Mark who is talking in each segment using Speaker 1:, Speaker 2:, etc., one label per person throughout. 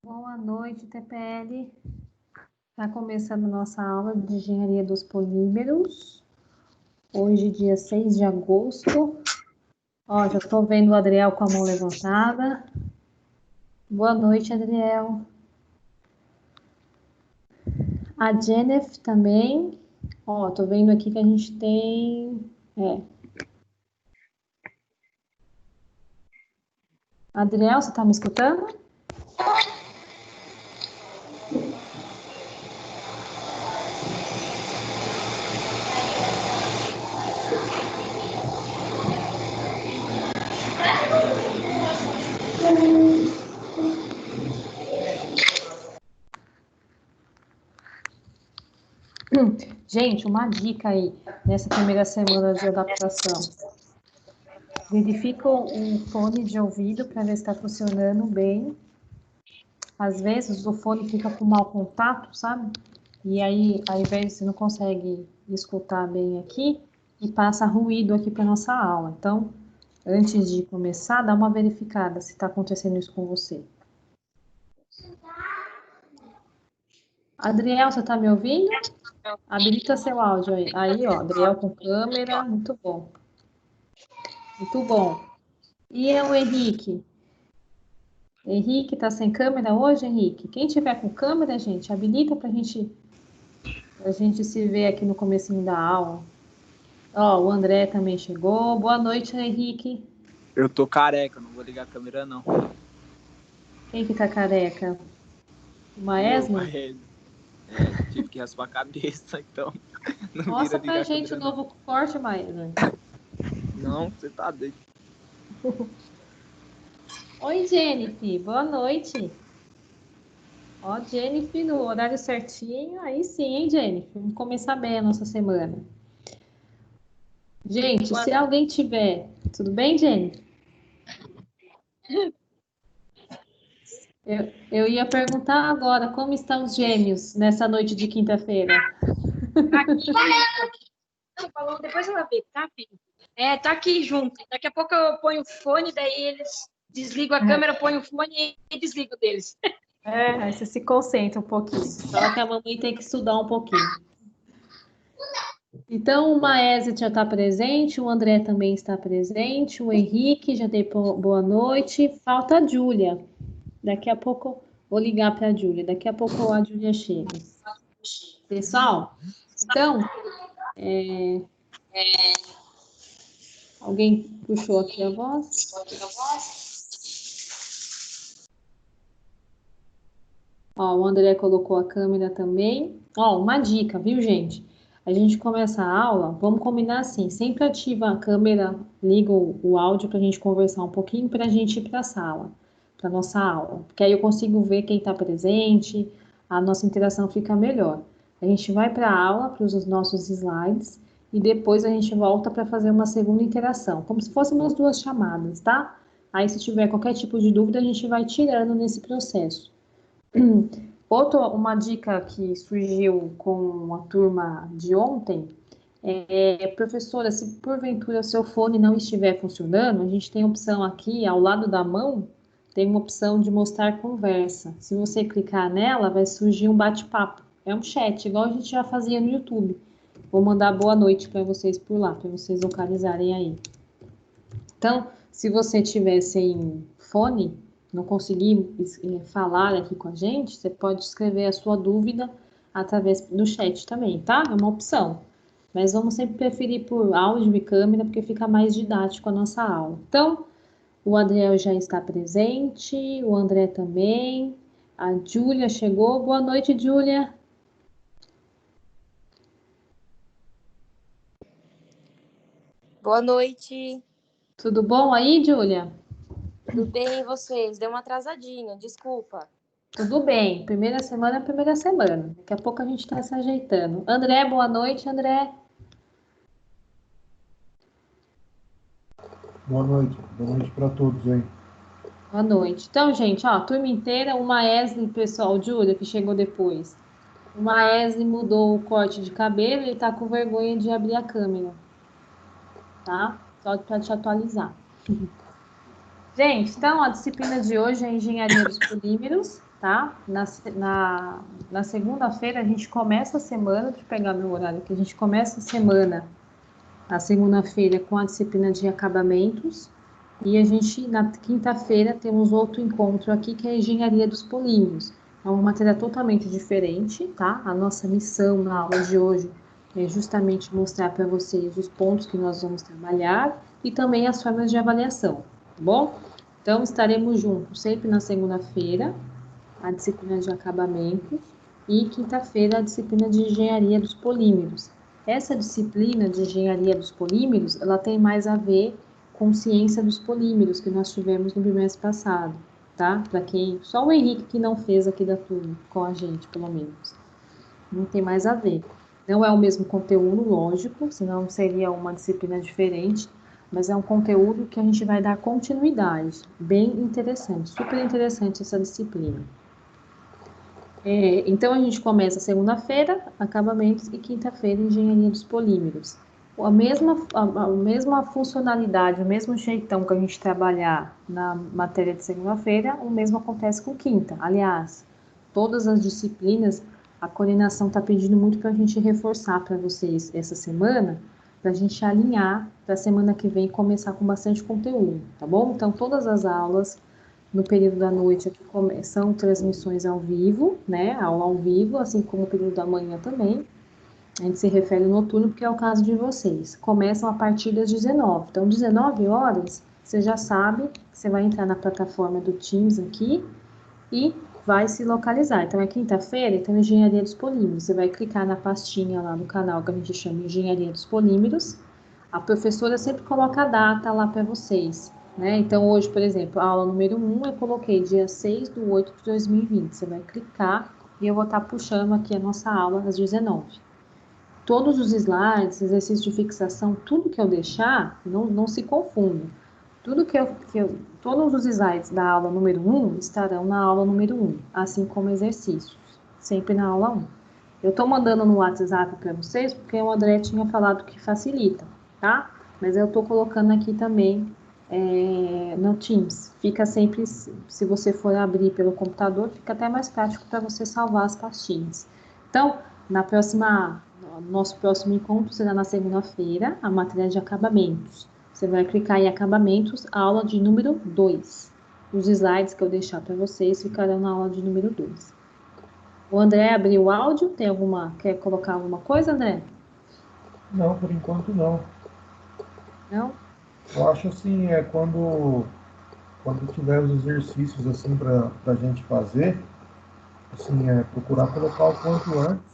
Speaker 1: Boa noite, TPL. Está começando nossa aula de Engenharia dos Polímeros. Hoje, dia 6 de agosto. Ó, já estou vendo o Adriel com a mão levantada. Boa noite, Adriel. A Jennifer também. Ó, tô vendo aqui que a gente tem... Adriel, você está me escutando? Gente, uma dica aí, nessa primeira semana de adaptação. Verifica o fone de ouvido para ver se está funcionando bem. Às vezes o fone fica com mau contato, sabe? E aí, ao invés você não consegue escutar bem aqui e passa ruído aqui para nossa aula. Então, antes de começar, dá uma verificada se está acontecendo isso com você. Adriel, você está me ouvindo? Habilita seu áudio aí. Aí, ó, Adriel com câmera, muito bom. Muito bom. E o Henrique? Henrique tá sem câmera hoje, Henrique? Quem tiver com câmera, gente, habilita pra gente se ver aqui no comecinho da aula. Ó, o André também chegou. Boa noite, Henrique.
Speaker 2: Eu tô careca, não vou ligar a câmera, não.
Speaker 1: Quem que tá careca? O Maesne?
Speaker 2: Tive que raspar a cabeça, então não
Speaker 1: Mostra
Speaker 2: vira ligar
Speaker 1: pra
Speaker 2: a
Speaker 1: gente o
Speaker 2: câmera,
Speaker 1: novo corte, Maesne.
Speaker 2: não. Não, você tá doido.
Speaker 1: Oi, Jennifer. Boa noite. Ó, Jennifer, no horário certinho. Aí sim, hein, Jennifer? Vamos começar bem a nossa semana. Gente, se alguém tiver... Tudo bem, Jennifer? Eu ia perguntar agora, como estão os gêmeos nessa noite de quinta-feira?
Speaker 3: Falou, depois ela vê, tá, filho? Tá aqui junto. Daqui a pouco eu ponho o fone, daí eles desligam a câmera, ponho o fone e desligo deles.
Speaker 1: Aí você se concentra um pouquinho. Fala que a mamãe tem que estudar um pouquinho. Então, o Maese já está presente, o André também está presente, o Henrique já dei boa noite. Falta a Júlia. Daqui a pouco vou ligar para a Júlia. Daqui a pouco a Júlia chega. Pessoal, então, alguém puxou aqui a voz? Ó, o André colocou a câmera também. Ó, uma dica, viu, gente? A gente começa a aula, vamos combinar assim, sempre ativa a câmera, liga o áudio para a gente conversar um pouquinho para a gente ir para a sala, para nossa aula. Porque aí eu consigo ver quem está presente, a nossa interação fica melhor. A gente vai para a aula, para os nossos slides, e depois a gente volta para fazer uma segunda interação, como se fossem umas duas chamadas, tá? Aí, se tiver qualquer tipo de dúvida, a gente vai tirando nesse processo. Uma dica que surgiu com a turma de ontem professora, se porventura o seu fone não estiver funcionando, a gente tem a opção aqui, ao lado da mão, tem uma opção de mostrar conversa. Se você clicar nela, vai surgir um bate-papo. É um chat, igual a gente já fazia no YouTube. Vou mandar boa noite para vocês por lá, para vocês localizarem aí. Então, se você tiver sem fone, não conseguir falar aqui com a gente, você pode escrever a sua dúvida através do chat também, tá? É uma opção. Mas vamos sempre preferir por áudio e câmera, porque fica mais didático a nossa aula. Então, o Adriel já está presente, o André também, a Júlia chegou. Boa noite, Júlia.
Speaker 4: Boa noite.
Speaker 1: Tudo bom aí, Júlia?
Speaker 4: Tudo bem, e vocês? Deu uma atrasadinha, desculpa.
Speaker 1: Tudo bem. Primeira semana é primeira semana. Daqui a pouco a gente está se ajeitando. André, boa noite, André.
Speaker 5: Boa noite para todos aí.
Speaker 1: Boa noite. Então, gente, ó, turma inteira, o Maesne, pessoal, Júlia, que chegou depois. O Maesne mudou o corte de cabelo, ele tá com vergonha de abrir a câmera. Tá? Só para te atualizar. Gente, então a disciplina de hoje é Engenharia dos Polímeros. tá? Na segunda-feira, a gente começa a semana, deixa eu pegar meu horário aqui, a gente começa a semana, a segunda-feira, com a disciplina de acabamentos, e a gente, na quinta-feira, temos outro encontro aqui, que é a engenharia dos polímeros. É uma matéria totalmente diferente, tá? A nossa missão na aula de hoje é justamente mostrar para vocês os pontos que nós vamos trabalhar e também as formas de avaliação, tá bom? Então, estaremos juntos sempre na segunda-feira, a disciplina de acabamentos, e quinta-feira, a disciplina de engenharia dos polímeros. Essa disciplina de engenharia dos polímeros, ela tem mais a ver com ciência dos polímeros, que nós tivemos no bimestre passado, tá? Para quem, só o Henrique que não fez aqui da turma, com a gente, pelo menos. Não tem mais a ver. Não é o mesmo conteúdo, lógico, senão seria uma disciplina diferente, mas é um conteúdo que a gente vai dar continuidade. Bem interessante, super interessante essa disciplina. Então, a gente começa segunda-feira, acabamentos, e quinta-feira, engenharia dos polímeros. A mesma funcionalidade, o mesmo jeitão que a gente trabalhar na matéria de segunda-feira, o mesmo acontece com quinta. Aliás, todas as disciplinas, a coordenação está pedindo muito para a gente reforçar para vocês essa semana, para a gente alinhar para a semana que vem começar com bastante conteúdo, tá bom? Então, todas as aulas no período da noite aqui são transmissões ao vivo, né? Aula ao vivo, assim como o período da manhã também. A gente se refere ao noturno porque é o caso de vocês. Começam a partir das 19. Então, 19 horas, você já sabe que você vai entrar na plataforma do Teams aqui e vai se localizar. Então, é quinta-feira, então, Engenharia dos Polímeros. Você vai clicar na pastinha lá no canal que a gente chama Engenharia dos Polímeros. A professora sempre coloca a data lá para vocês, né? Então, hoje, por exemplo, a aula número 1, eu coloquei dia 6/8/2020. Você vai clicar e eu vou estar puxando aqui a nossa aula às 19. Todos os slides, exercícios de fixação, tudo que eu deixar, não se confunda. Todos os slides da aula número 1 estarão na aula número 1, assim como exercícios, sempre na aula 1. Eu estou mandando no WhatsApp para vocês, porque o André tinha falado que facilita, tá? Mas eu estou colocando aqui também no Teams. Fica sempre, se você for abrir pelo computador, fica até mais prático para você salvar as pastinhas. Então, nosso próximo encontro será na segunda-feira, a matéria de acabamentos. Você vai clicar em acabamentos, aula de número 2. Os slides que eu deixar para vocês ficarão na aula de número 2. O André abriu o áudio, quer colocar alguma coisa, André?
Speaker 5: Não, por enquanto não.
Speaker 1: Não?
Speaker 5: Eu acho assim, quando tiver os exercícios assim para a gente fazer, assim, procurar colocar o quanto antes,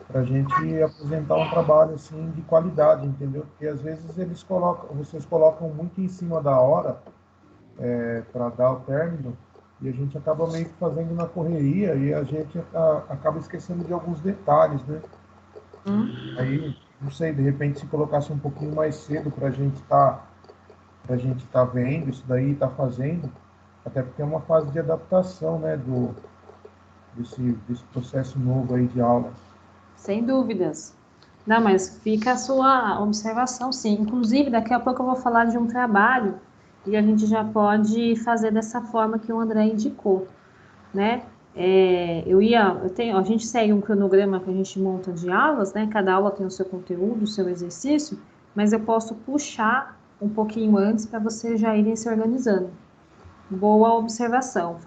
Speaker 5: para a gente apresentar um trabalho assim de qualidade, entendeu? Porque às vezes vocês colocam muito em cima da hora para dar o término e a gente acaba meio que fazendo na correria e a gente acaba esquecendo de alguns detalhes, né? Aí, não sei, de repente se colocasse um pouquinho mais cedo para a gente tá vendo isso daí, tá fazendo, até porque é uma fase de adaptação, né, desse processo novo aí de aula.
Speaker 1: Sem dúvidas. Não, mas fica a sua observação, sim. Inclusive, daqui a pouco eu vou falar de um trabalho e a gente já pode fazer dessa forma que o André indicou, né? A gente segue um cronograma que a gente monta de aulas, né? Cada aula tem o seu conteúdo, o seu exercício, mas eu posso puxar um pouquinho antes para vocês já irem se organizando. Boa observação,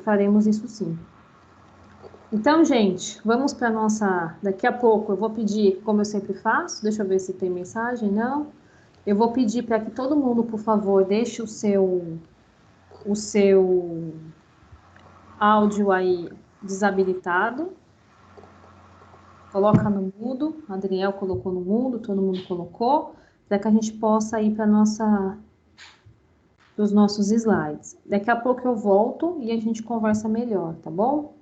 Speaker 1: faremos isso sim. Então, gente, vamos para nossa... Daqui a pouco eu vou pedir, como eu sempre faço, deixa eu ver se tem mensagem, não. Eu vou pedir para que todo mundo, por favor, deixe o seu áudio aí desabilitado. Coloca no mudo, a Adriel colocou no mudo, todo mundo colocou, para que a gente possa ir para os nossos slides. Daqui a pouco eu volto e a gente conversa melhor, tá bom?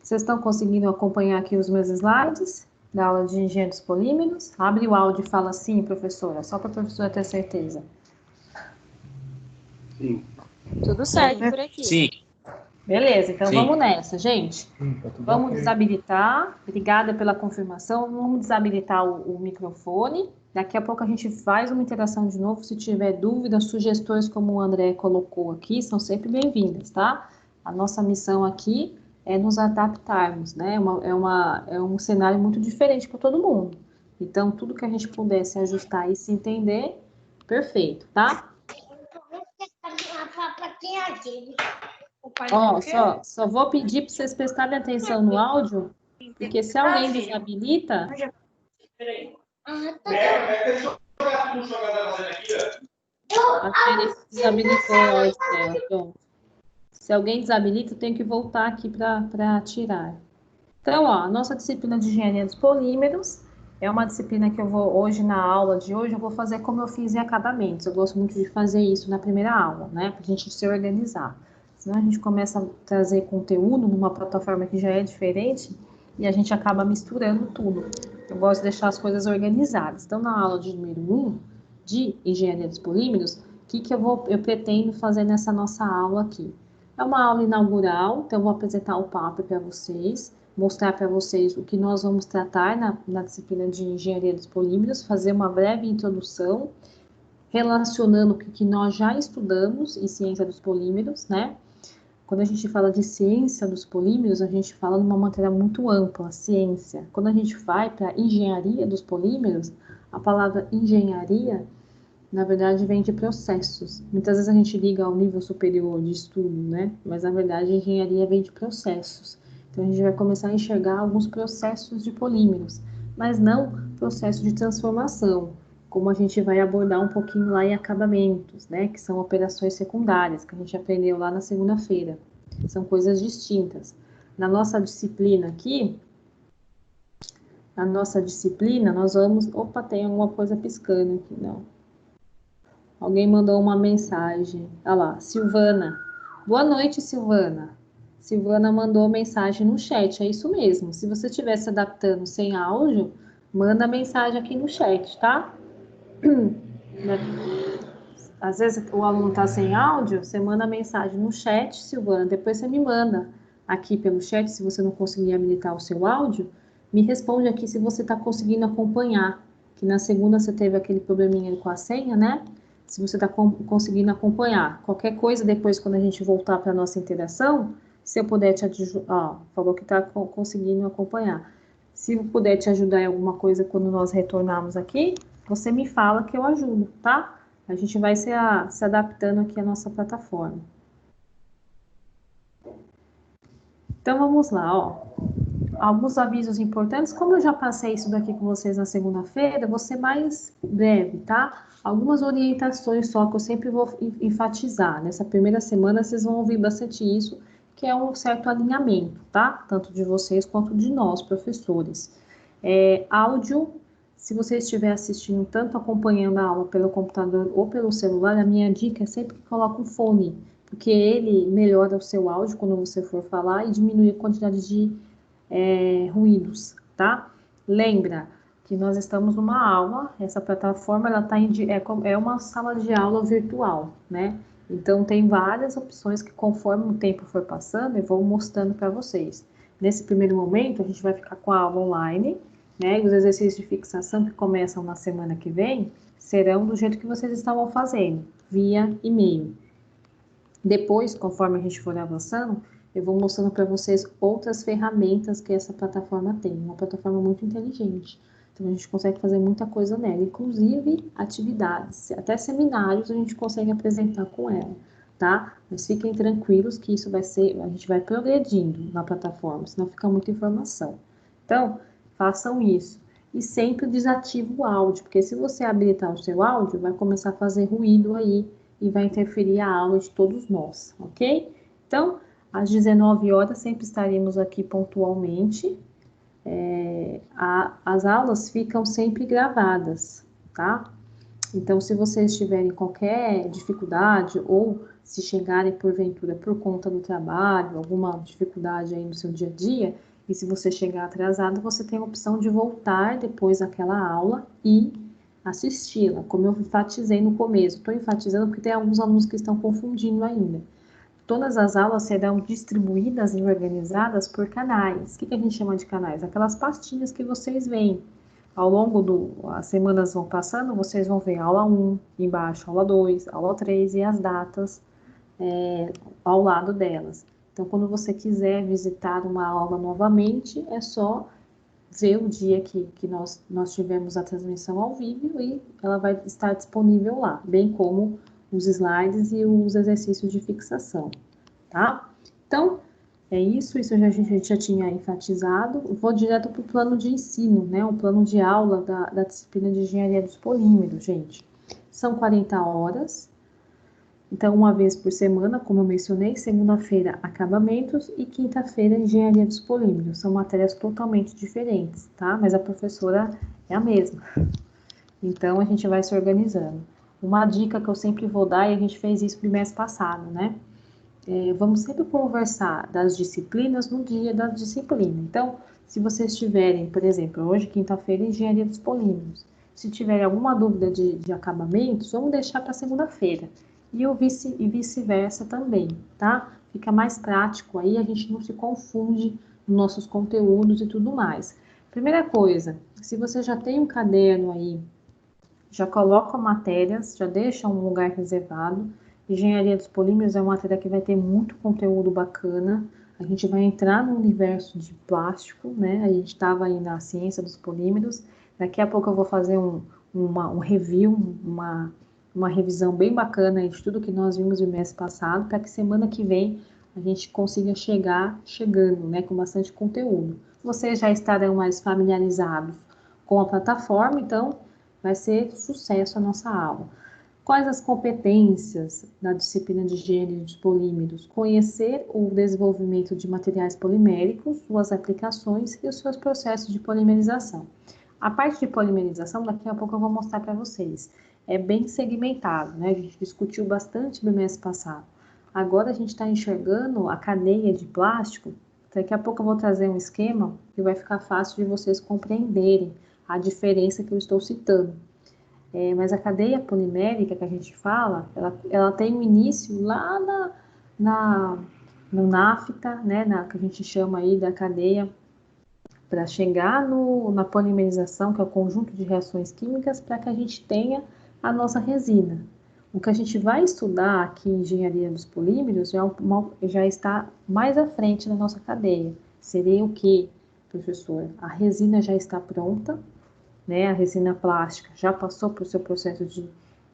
Speaker 1: Vocês estão conseguindo acompanhar aqui os meus slides da aula de engenharia dos polímeros? Abre o áudio e fala sim, professora, só para a professora ter certeza.
Speaker 2: Sim.
Speaker 4: Tudo certo por aqui.
Speaker 2: Sim.
Speaker 1: Beleza, então
Speaker 2: Sim.
Speaker 1: vamos nessa, gente.
Speaker 5: Sim, tá tudo
Speaker 1: Vamos
Speaker 5: ok.
Speaker 1: desabilitar. Obrigada pela confirmação. Vamos desabilitar o microfone. Daqui a pouco a gente faz uma interação de novo. Se tiver dúvidas, sugestões, como o André colocou aqui, são sempre bem-vindas, tá? A nossa missão aqui é nos adaptarmos, né? É um cenário muito diferente para todo mundo. Então, tudo que a gente puder se ajustar e se entender, perfeito, tá? Ó, só vou pedir para vocês prestarem atenção no áudio, porque se alguém desabilita, a Jennifer desabilitou o áudio dela. Pronto. Se alguém desabilita, eu tenho que voltar aqui para tirar. Então, ó, a nossa disciplina de engenharia dos polímeros é uma disciplina que eu vou, hoje, na aula de hoje, eu vou fazer como eu fiz em acabamentos. Eu gosto muito de fazer isso na primeira aula, né? Para a gente se organizar. Senão a gente começa a trazer conteúdo numa plataforma que já é diferente e a gente acaba misturando tudo. Eu gosto de deixar as coisas organizadas. Então, na aula de número 1 de engenharia dos polímeros, o que eu pretendo fazer nessa nossa aula aqui? É uma aula inaugural, então eu vou apresentar o papo para vocês, mostrar para vocês o que nós vamos tratar na disciplina de engenharia dos polímeros, fazer uma breve introdução, relacionando o que nós já estudamos em ciência dos polímeros, né? Quando a gente fala de ciência dos polímeros, a gente fala de uma matéria muito ampla, ciência. Quando a gente vai para engenharia dos polímeros, a palavra engenharia, na verdade, vem de processos. Muitas vezes a gente liga ao nível superior de estudo, né? Mas, na verdade, a engenharia vem de processos. Então, a gente vai começar a enxergar alguns processos de polímeros, mas não processo de transformação, como a gente vai abordar um pouquinho lá em acabamentos, né? Que são operações secundárias, que a gente aprendeu lá na segunda-feira. São coisas distintas. Na nossa disciplina aqui, nós vamos... Opa, tem alguma coisa piscando aqui, não. Alguém mandou uma mensagem. Olha lá, Silvana. Boa noite, Silvana. Silvana mandou mensagem no chat, é isso mesmo. Se você estiver se adaptando sem áudio, manda mensagem aqui no chat, tá? Às vezes o aluno está sem áudio, você manda mensagem no chat, Silvana, depois você me manda aqui pelo chat, se você não conseguir habilitar o seu áudio, me responde aqui se você está conseguindo acompanhar, que na segunda você teve aquele probleminha com a senha, né? Se você está conseguindo acompanhar. Qualquer coisa, depois, quando a gente voltar para a nossa interação, se eu puder te ajudar, falou que está conseguindo acompanhar. Se eu puder te ajudar em alguma coisa quando nós retornarmos aqui, você me fala que eu ajudo, tá? A gente vai se adaptando aqui à nossa plataforma. Então, vamos lá, ó. Alguns avisos importantes. Como eu já passei isso daqui com vocês na segunda-feira, vou ser mais breve, tá? Algumas orientações só que eu sempre vou enfatizar. Nessa primeira semana, vocês vão ouvir bastante isso, que é um certo alinhamento, tá? Tanto de vocês quanto de nós, professores. Áudio, se você estiver assistindo, tanto acompanhando a aula pelo computador ou pelo celular, a minha dica é sempre que coloque um fone, porque ele melhora o seu áudio quando você for falar e diminui a quantidade de ruídos, tá? Lembra que nós estamos numa aula, essa plataforma ela tá é uma sala de aula virtual, né? Então tem várias opções que conforme o tempo for passando eu vou mostrando para vocês. Nesse primeiro momento a gente vai ficar com a aula online, né? E os exercícios de fixação que começam na semana que vem serão do jeito que vocês estavam fazendo, via e-mail. Depois, conforme a gente for avançando, eu vou mostrando para vocês outras ferramentas que essa plataforma tem. Uma plataforma muito inteligente. Então, a gente consegue fazer muita coisa nela, inclusive atividades, até seminários a gente consegue apresentar com ela, tá? Mas fiquem tranquilos que isso vai ser, a gente vai progredindo na plataforma, senão fica muita informação. Então, façam isso. E sempre desative o áudio, porque se você habilitar o seu áudio, vai começar a fazer ruído aí e vai interferir a aula de todos nós, ok? Então, às 19 horas sempre estaremos aqui pontualmente. As aulas ficam sempre gravadas, tá? Então, se vocês tiverem qualquer dificuldade ou se chegarem porventura por conta do trabalho, alguma dificuldade aí no seu dia a dia, e se você chegar atrasado, você tem a opção de voltar depois daquela aula e assisti-la, como eu enfatizei no começo. Estou enfatizando porque tem alguns alunos que estão confundindo ainda. todas as aulas serão distribuídas e organizadas por canais. O que a gente chama de canais? Aquelas pastinhas que vocês veem. Ao longo as semanas vão passando, vocês vão ver aula 1, embaixo aula 2, aula 3 e as datas ao lado delas. Então, quando você quiser visitar uma aula novamente, é só ver o dia que nós tivemos a transmissão ao vivo e ela vai estar disponível lá, bem como os slides e os exercícios de fixação, tá? Então, é isso a gente já tinha enfatizado. Vou direto para o plano de ensino, né? O plano de aula da disciplina de Engenharia dos Polímeros, gente. São 40 horas, então uma vez por semana, como eu mencionei, segunda-feira acabamentos e quinta-feira Engenharia dos Polímeros. São matérias totalmente diferentes, tá? Mas a professora é a mesma. Então, a gente vai se organizando. Uma dica que eu sempre vou dar, e a gente fez isso no mês passado, né? Vamos sempre conversar das disciplinas no dia da disciplina. Então, se vocês tiverem, por exemplo, hoje, quinta-feira, Engenharia dos Polímeros, se tiverem alguma dúvida de acabamentos, vamos deixar para segunda-feira. E vice-versa também, tá? Fica mais prático aí, a gente não se confunde nos nossos conteúdos e tudo mais. Primeira coisa, se você já tem um caderno aí, já coloca matérias, já deixa um lugar reservado. Engenharia dos Polímeros é uma matéria que vai ter muito conteúdo bacana. A gente vai entrar no universo de plástico, né? A gente estava aí na ciência dos polímeros. Daqui a pouco eu vou fazer um review, uma revisão bem bacana de tudo que nós vimos no mês passado, para que semana que vem a gente consiga chegando, né? Com bastante conteúdo. Vocês já estarão mais familiarizados com a plataforma, então vai ser sucesso a nossa aula. Quais as competências da disciplina de Engenharia dos Polímeros? Conhecer o desenvolvimento de materiais poliméricos, suas aplicações e os seus processos de polimerização. A parte de polimerização, daqui a pouco eu vou mostrar para vocês. É bem segmentado, né? A gente discutiu bastante no mês passado. Agora a gente está enxergando a cadeia de plástico. Daqui a pouco eu vou trazer um esquema que vai ficar fácil de vocês compreenderem a diferença que eu estou citando. Mas a cadeia polimérica que a gente fala, ela tem um início lá no NAFTA, né, que a gente chama aí da cadeia, para chegar na polimerização, que é o conjunto de reações químicas, para que a gente tenha a nossa resina. O que a gente vai estudar aqui em Engenharia dos Polímeros já está mais à frente na nossa cadeia. Seria o que, professor? A resina já está pronta, né, a resina plástica já passou por seu processo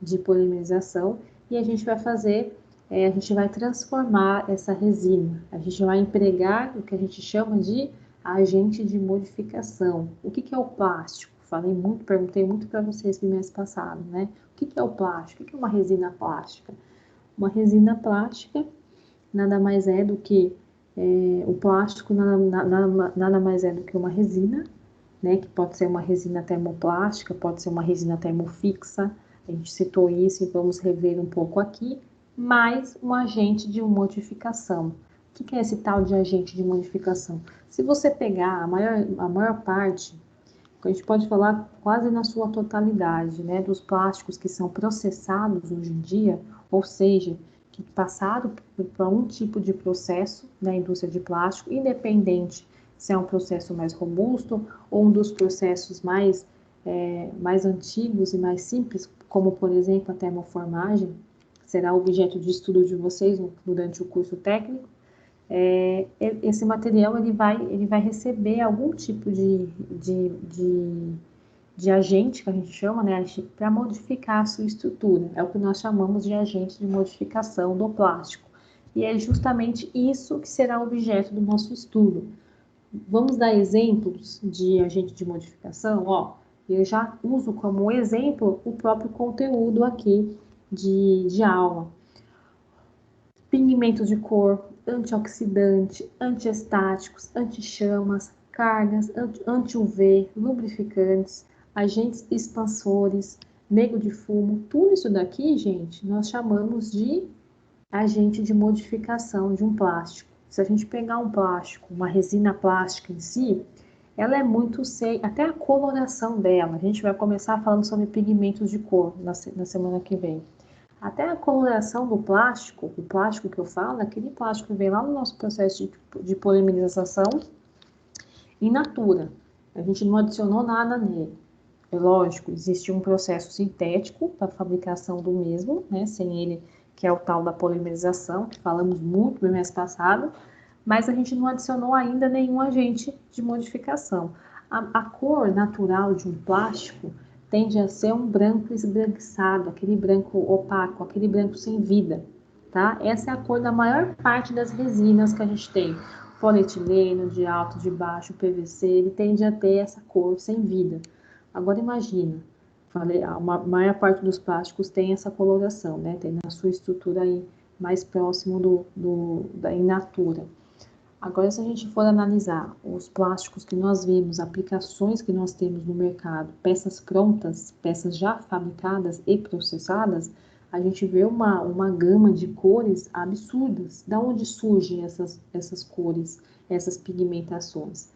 Speaker 1: de polimerização e a gente vai fazer, a gente vai transformar essa resina, a gente vai empregar o que a gente chama de agente de modificação. O que é o plástico? Perguntei muito para vocês no mês passado, né? O que é o plástico? O que é uma resina plástica? Uma resina plástica nada mais é do que o plástico nada mais é do que uma resina, né, que pode ser uma resina termoplástica, pode ser uma resina termofixa, a gente citou isso e vamos rever um pouco aqui, mais um agente de modificação. O que é esse tal de agente de modificação? Se você pegar a maior parte, a gente pode falar quase na sua totalidade, né, dos plásticos que são processados hoje em dia, ou seja, que passaram por um tipo de processo na indústria de plástico, independente se é um processo mais robusto ou um dos processos mais antigos e mais simples, como, por exemplo, a termoformagem, será objeto de estudo de vocês durante o curso técnico. Esse material ele vai receber algum tipo de agente, que a gente chama, né, para modificar a sua estrutura. É o que nós chamamos de agente de modificação do plástico. E é justamente isso que será objeto do nosso estudo. Vamos dar exemplos de agente de modificação? Eu já uso como exemplo o próprio conteúdo aqui de aula. Pigmentos de cor, antioxidante, antiestáticos, antichamas, cargas, anti-UV, lubrificantes, agentes expansores, nego de fumo, tudo isso daqui, gente, nós chamamos de agente de modificação de um plástico. Se a gente pegar um plástico, uma resina plástica em si, ela é muito seca, até a coloração dela. A gente vai começar falando sobre pigmentos de cor na semana que vem. Até a coloração do plástico, o plástico que eu falo, aquele plástico que vem lá no nosso processo de polimerização in natura. A gente não adicionou nada nele. É lógico, existe um processo sintético para a fabricação do mesmo, né, sem ele, que é o tal da polimerização, que falamos muito no mês passado, mas a gente não adicionou ainda nenhum agente de modificação. A cor natural de um plástico tende a ser um branco esbranquiçado, aquele branco opaco, aquele branco sem vida, tá? Essa é a cor da maior parte das resinas que a gente tem. Polietileno, de alto, de baixo, PVC, ele tende a ter essa cor sem vida. Agora imagina, falei, a maior parte dos plásticos tem essa coloração, né? Tem na sua estrutura aí mais próximo da in natura. Agora, se a gente for analisar os plásticos que nós vimos, aplicações que nós temos no mercado, peças prontas, peças já fabricadas e processadas, a gente vê uma gama de cores absurdas. Da onde surgem essas cores, essas pigmentações?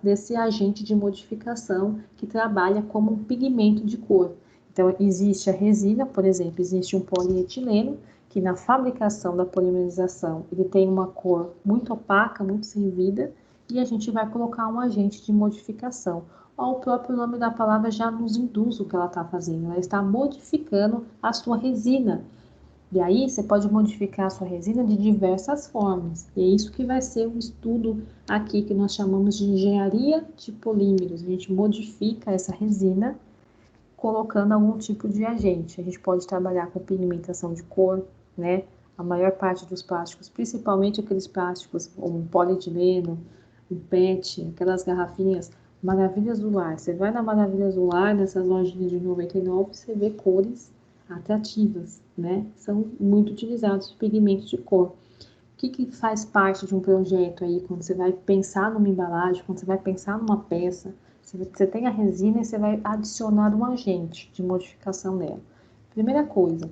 Speaker 1: Desse agente de modificação que trabalha como um pigmento de cor. Então, existe a resina, por exemplo, existe um polietileno, que na fabricação da polimerização ele tem uma cor muito opaca, muito sem vida, e a gente vai colocar um agente de modificação. O próprio nome da palavra já nos induz o que ela está fazendo, ela está modificando a sua resina. E aí você pode modificar a sua resina de diversas formas, e é isso que vai ser o estudo aqui que nós chamamos de engenharia de polímeros. A gente modifica essa resina colocando algum tipo de agente. A gente pode trabalhar com pigmentação de cor, né? A maior parte dos plásticos, principalmente aqueles plásticos, um polietileno, um PET, aquelas garrafinhas, Maravilhas do Lar. Você vai na Maravilhas do Lar, nessas lojinhas de 99, você vê cores atrativas, né? São muito utilizados pigmentos de cor. O que faz parte de um projeto aí, quando você vai pensar numa embalagem, quando você vai pensar numa peça, você tem a resina e você vai adicionar um agente de modificação nela. Primeira coisa,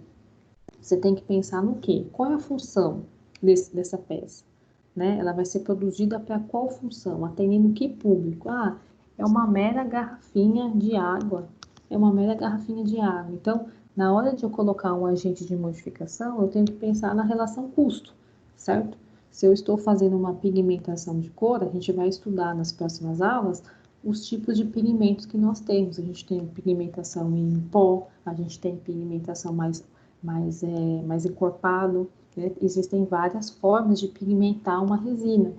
Speaker 1: você tem que pensar no quê? Qual é a função dessa peça? Né? Ela vai ser produzida para qual função? Atendendo que público? Ah, é uma mera garrafinha de água. É uma mera garrafinha de água. Então, na hora de eu colocar um agente de modificação, eu tenho que pensar na relação custo, certo? Se eu estou fazendo uma pigmentação de cor, a gente vai estudar nas próximas aulas os tipos de pigmentos que nós temos. A gente tem pigmentação em pó, a gente tem pigmentação mais encorpado, né? Existem várias formas de pigmentar uma resina.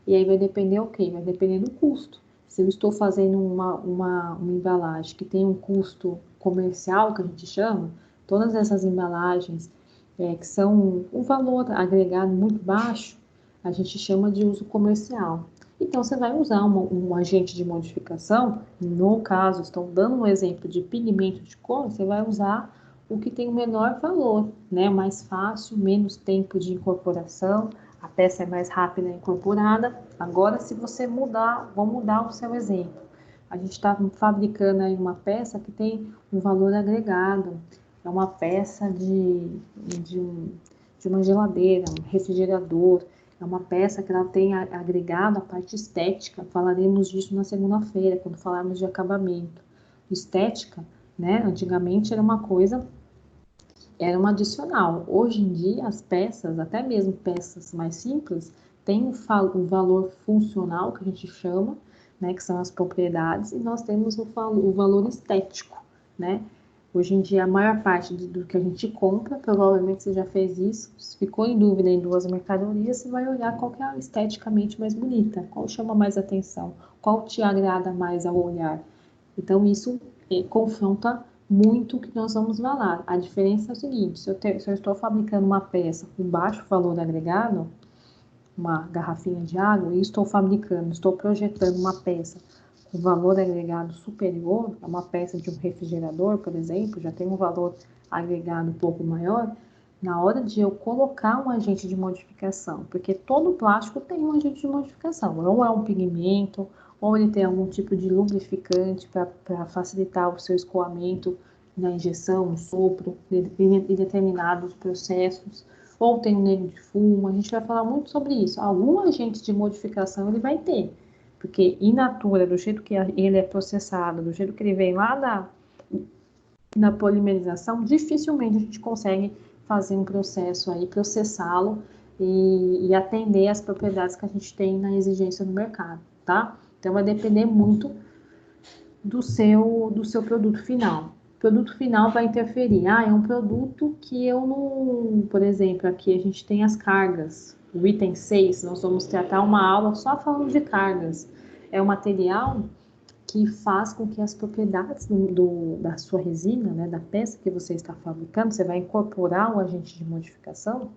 Speaker 1: E aí vai depender o quê? Vai depender do custo. Se eu estou fazendo uma embalagem que tem um custo comercial, que a gente chama, todas essas embalagens que são um valor agregado muito baixo, a gente chama de uso comercial. Então, você vai usar um agente de modificação, no caso, estou dando um exemplo de pigmento de cor, você vai usar o que tem o menor valor, né? Mais fácil, menos tempo de incorporação, a peça é mais rápida incorporada. Agora, se você mudar, vou mudar o seu exemplo. A gente está fabricando aí uma peça que tem um valor agregado, é uma peça de uma geladeira, um refrigerador, é uma peça que ela tem agregado a parte estética. Falaremos disso na segunda-feira, quando falarmos de acabamento. Estética, né? Antigamente era uma coisa, era um adicional. Hoje em dia, as peças, até mesmo peças mais simples, têm o valor funcional, que a gente chama, né? Que são as propriedades, e nós temos o valor estético, né? Hoje em dia, a maior parte do que a gente compra, provavelmente você já fez isso, se ficou em dúvida em duas mercadorias, você vai olhar qual que é esteticamente mais bonita, qual chama mais atenção, qual te agrada mais ao olhar. Então, isso confronta muito o que nós vamos falar. A diferença é o seguinte, se eu estou fabricando uma peça com baixo valor agregado, uma garrafinha de água, e estou projetando uma peça com valor agregado superior, é uma peça de um refrigerador, por exemplo, já tem um valor agregado um pouco maior, na hora de eu colocar um agente de modificação, porque todo plástico tem um agente de modificação, ou é um pigmento, ou ele tem algum tipo de lubrificante para facilitar o seu escoamento na injeção, no sopro, em determinados processos, ou tem um nego de fumo, a gente vai falar muito sobre isso. Algum agente de modificação ele vai ter, porque in natura, do jeito que ele é processado, do jeito que ele vem lá na polimerização, dificilmente a gente consegue fazer um processo aí, processá-lo e atender as propriedades que a gente tem na exigência do mercado, tá? Então, vai depender muito do seu produto final. O produto final vai interferir. É um produto que eu não... Por exemplo, aqui a gente tem as cargas. O item 6, nós vamos tratar uma aula só falando de cargas. É um material que faz com que as propriedades da sua resina, né, da peça que você está fabricando, você vai incorporar o agente de modificação,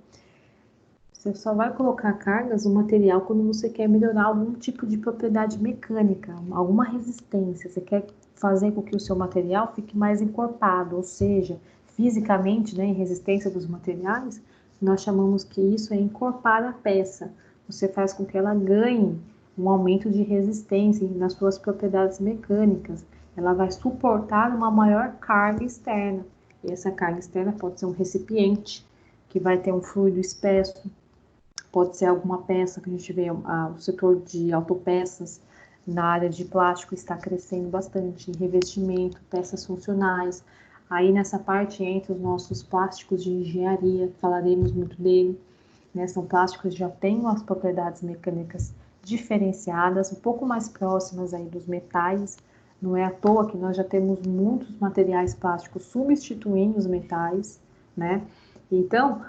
Speaker 1: você só vai colocar cargas no material quando você quer melhorar algum tipo de propriedade mecânica, alguma resistência, você quer fazer com que o seu material fique mais encorpado, ou seja, fisicamente, né, em resistência dos materiais, nós chamamos que isso é encorpar a peça. Você faz com que ela ganhe um aumento de resistência nas suas propriedades mecânicas. Ela vai suportar uma maior carga externa. E essa carga externa pode ser um recipiente, que vai ter um fluido espesso, pode ser alguma peça que a gente vê, o setor de autopeças na área de plástico está crescendo bastante, revestimento, peças funcionais. Aí nessa parte entra os nossos plásticos de engenharia, falaremos muito dele, né? São plásticos que já têm as propriedades mecânicas diferenciadas, um pouco mais próximas aí dos metais. Não é à toa que nós já temos muitos materiais plásticos substituindo os metais, né? Então,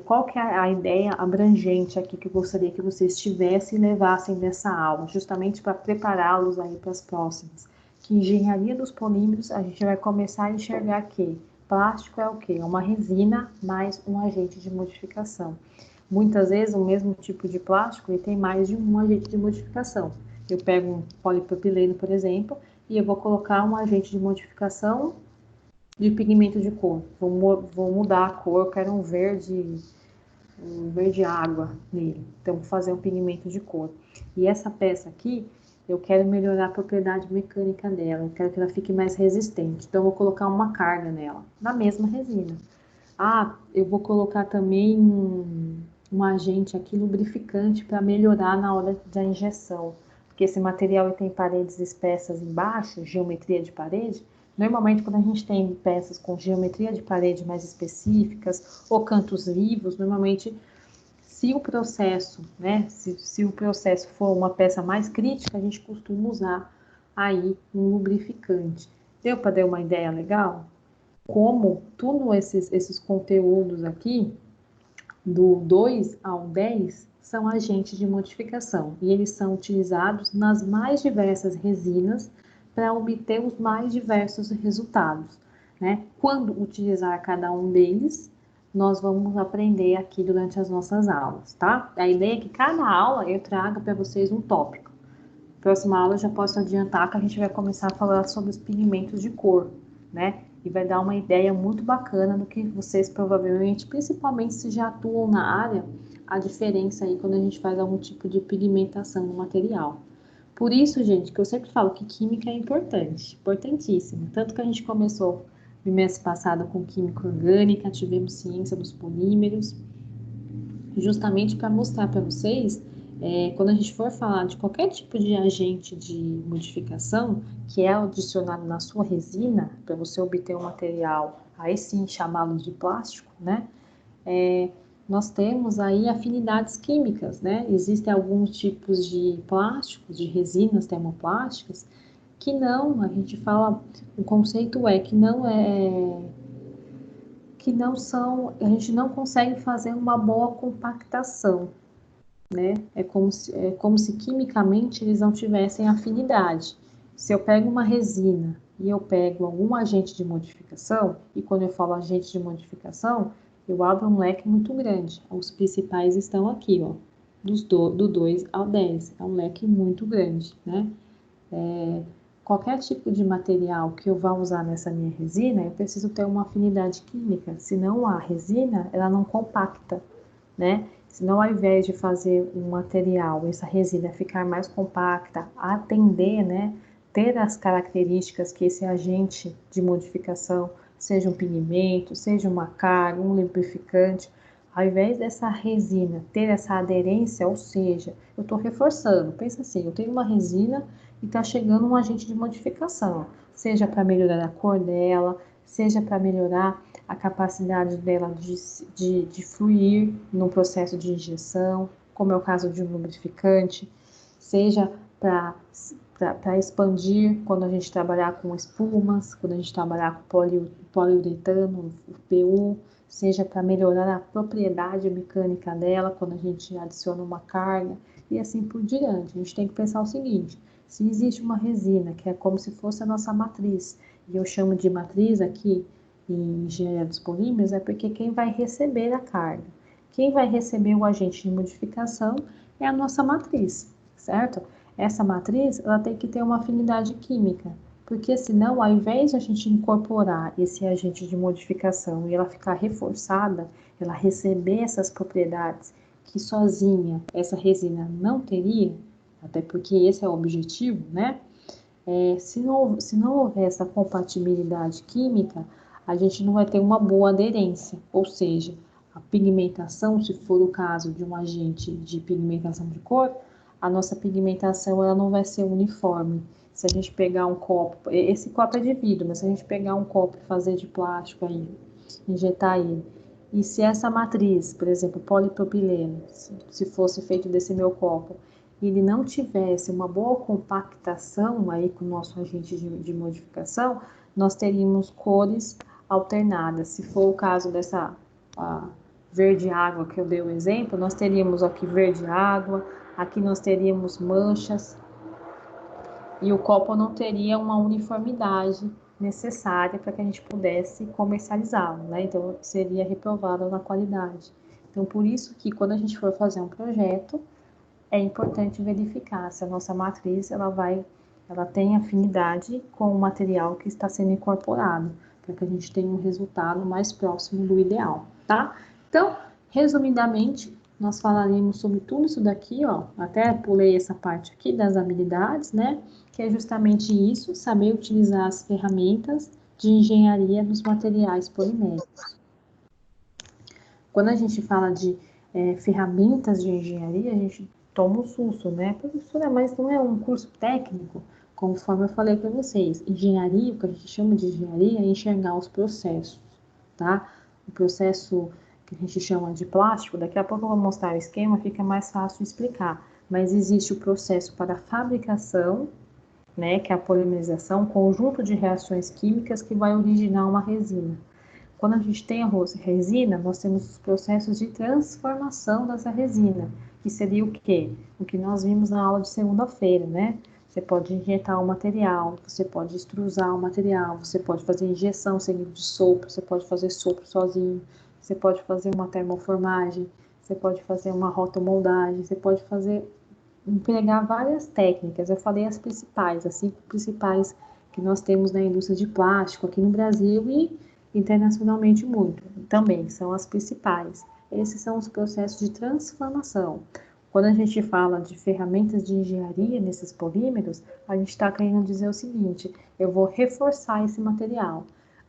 Speaker 1: qual que é a ideia abrangente aqui que eu gostaria que vocês tivessem e levassem dessa aula, justamente para prepará-los aí para as próximas? Que engenharia dos polímeros, a gente vai começar a enxergar que plástico é o quê? É uma resina mais um agente de modificação. Muitas vezes, o mesmo tipo de plástico ele tem mais de um agente de modificação. Eu pego um polipropileno, por exemplo, e eu vou colocar um agente de modificação de pigmento de cor. Vou mudar a cor, eu quero um verde água nele. Então, vou fazer um pigmento de cor. E essa peça aqui, eu quero melhorar a propriedade mecânica dela, eu quero que ela fique mais resistente. Então, eu vou colocar uma carga nela, na mesma resina. Eu vou colocar também um agente aqui lubrificante para melhorar na hora da injeção. Porque esse material tem paredes espessas embaixo, geometria de parede. Normalmente, quando a gente tem peças com geometria de parede mais específicas ou cantos vivos, normalmente, se o processo, né, se o processo for uma peça mais crítica, a gente costuma usar aí um lubrificante. Deu para dar uma ideia legal? Como todos esses conteúdos aqui, do 2 ao 10, são agentes de modificação e eles são utilizados nas mais diversas resinas para obter os mais diversos resultados, né? Quando utilizar cada um deles, nós vamos aprender aqui durante as nossas aulas, tá? A ideia é que cada aula eu traga para vocês um tópico. Próxima aula eu já posso adiantar que a gente vai começar a falar sobre os pigmentos de cor, né? E vai dar uma ideia muito bacana do que vocês provavelmente, principalmente se já atuam na área, a diferença aí quando a gente faz algum tipo de pigmentação no material. Por isso, gente, que eu sempre falo que química é importante, importantíssima. Tanto que a gente começou no mês passado com química orgânica, tivemos ciência dos polímeros, justamente para mostrar para vocês, quando a gente for falar de qualquer tipo de agente de modificação que é adicionado na sua resina, para você obter um material, aí sim chamá-lo de plástico, né? Nós temos aí afinidades químicas, né? Existem alguns tipos de plásticos, de resinas termoplásticas, que não, a gente fala, o conceito é que não são, a gente não consegue fazer uma boa compactação, né? É como se quimicamente eles não tivessem afinidade. Se eu pego uma resina e eu pego algum agente de modificação, e quando eu falo agente de modificação, eu abro um leque muito grande. Os principais estão aqui, ó, do 2 ao 10. É um leque muito grande, né? Qualquer tipo de material que eu vá usar nessa minha resina, eu preciso ter uma afinidade química, senão a resina, ela não compacta, né? Senão, ao invés de fazer um material, essa resina ficar mais compacta, atender, né? Ter as características que esse agente de modificação, seja um pigmento, seja uma carga, um lubrificante, ao invés dessa resina ter essa aderência, ou seja, eu estou reforçando, pensa assim, eu tenho uma resina e está chegando um agente de modificação, seja para melhorar a cor dela, seja para melhorar a capacidade dela de fluir no processo de injeção, como é o caso de um lubrificante, seja para expandir quando a gente trabalhar com espumas, quando a gente trabalhar com poliuretano, o PU, seja para melhorar a propriedade mecânica dela quando a gente adiciona uma carga e assim por diante. A gente tem que pensar o seguinte: se existe uma resina que é como se fosse a nossa matriz, e eu chamo de matriz aqui em engenharia dos polímeros, é porque quem vai receber a carga, quem vai receber o agente de modificação é a nossa matriz, certo? Essa matriz, ela tem que ter uma afinidade química, porque senão, ao invés de a gente incorporar esse agente de modificação e ela ficar reforçada, ela receber essas propriedades que sozinha essa resina não teria, até porque esse é o objetivo, né? Se não houver essa compatibilidade química, a gente não vai ter uma boa aderência, ou seja, a pigmentação, se for o caso de um agente de pigmentação de cor, a nossa pigmentação ela não vai ser uniforme. Se a gente pegar um copo, esse copo é de vidro, mas se a gente pegar um copo e fazer de plástico aí, injetar ele, e se essa matriz, por exemplo, polipropileno, se fosse feito desse meu copo, e ele não tivesse uma boa compactação aí com o nosso agente de modificação, nós teríamos cores alternadas. Se for o caso dessa verde água que eu dei o exemplo, nós teríamos aqui verde água, aqui nós teríamos manchas, e o copo não teria uma uniformidade necessária para que a gente pudesse comercializá-lo, né? Então, seria reprovado na qualidade. Então, por isso que quando a gente for fazer um projeto, é importante verificar se a nossa matriz ela tem afinidade com o material que está sendo incorporado, para que a gente tenha um resultado mais próximo do ideal, tá? Então, resumidamente, nós falaremos sobre tudo isso daqui, ó, até pulei essa parte aqui das habilidades, né? Que é justamente isso, saber utilizar as ferramentas de engenharia dos materiais poliméricos. Quando a gente fala de ferramentas de engenharia, a gente toma um susto, né? Professora, mas não é um curso técnico? Conforme eu falei para vocês, engenharia, o que a gente chama de engenharia é enxergar os processos, tá? O processo que a gente chama de plástico, daqui a pouco eu vou mostrar o esquema, fica mais fácil explicar. Mas existe o processo para a fabricação, né, que é a polimerização, um conjunto de reações químicas que vai originar uma resina. Quando a gente tem a resina, nós temos os processos de transformação dessa resina, que seria o quê? O que nós vimos na aula de segunda-feira, né? Você pode injetar o material, você pode extrusar o material, você pode fazer injeção seguido de sopro, você pode fazer sopro sozinho, você pode fazer uma termoformagem, você pode fazer uma rotomoldagem, você pode empregar várias técnicas. Eu falei as principais, as 5 principais que nós temos na indústria de plástico aqui no Brasil e internacionalmente muito. Também são as principais. Esses são os processos de transformação. Quando a gente fala de ferramentas de engenharia nesses polímeros, a gente está querendo dizer o seguinte: eu vou reforçar esse material.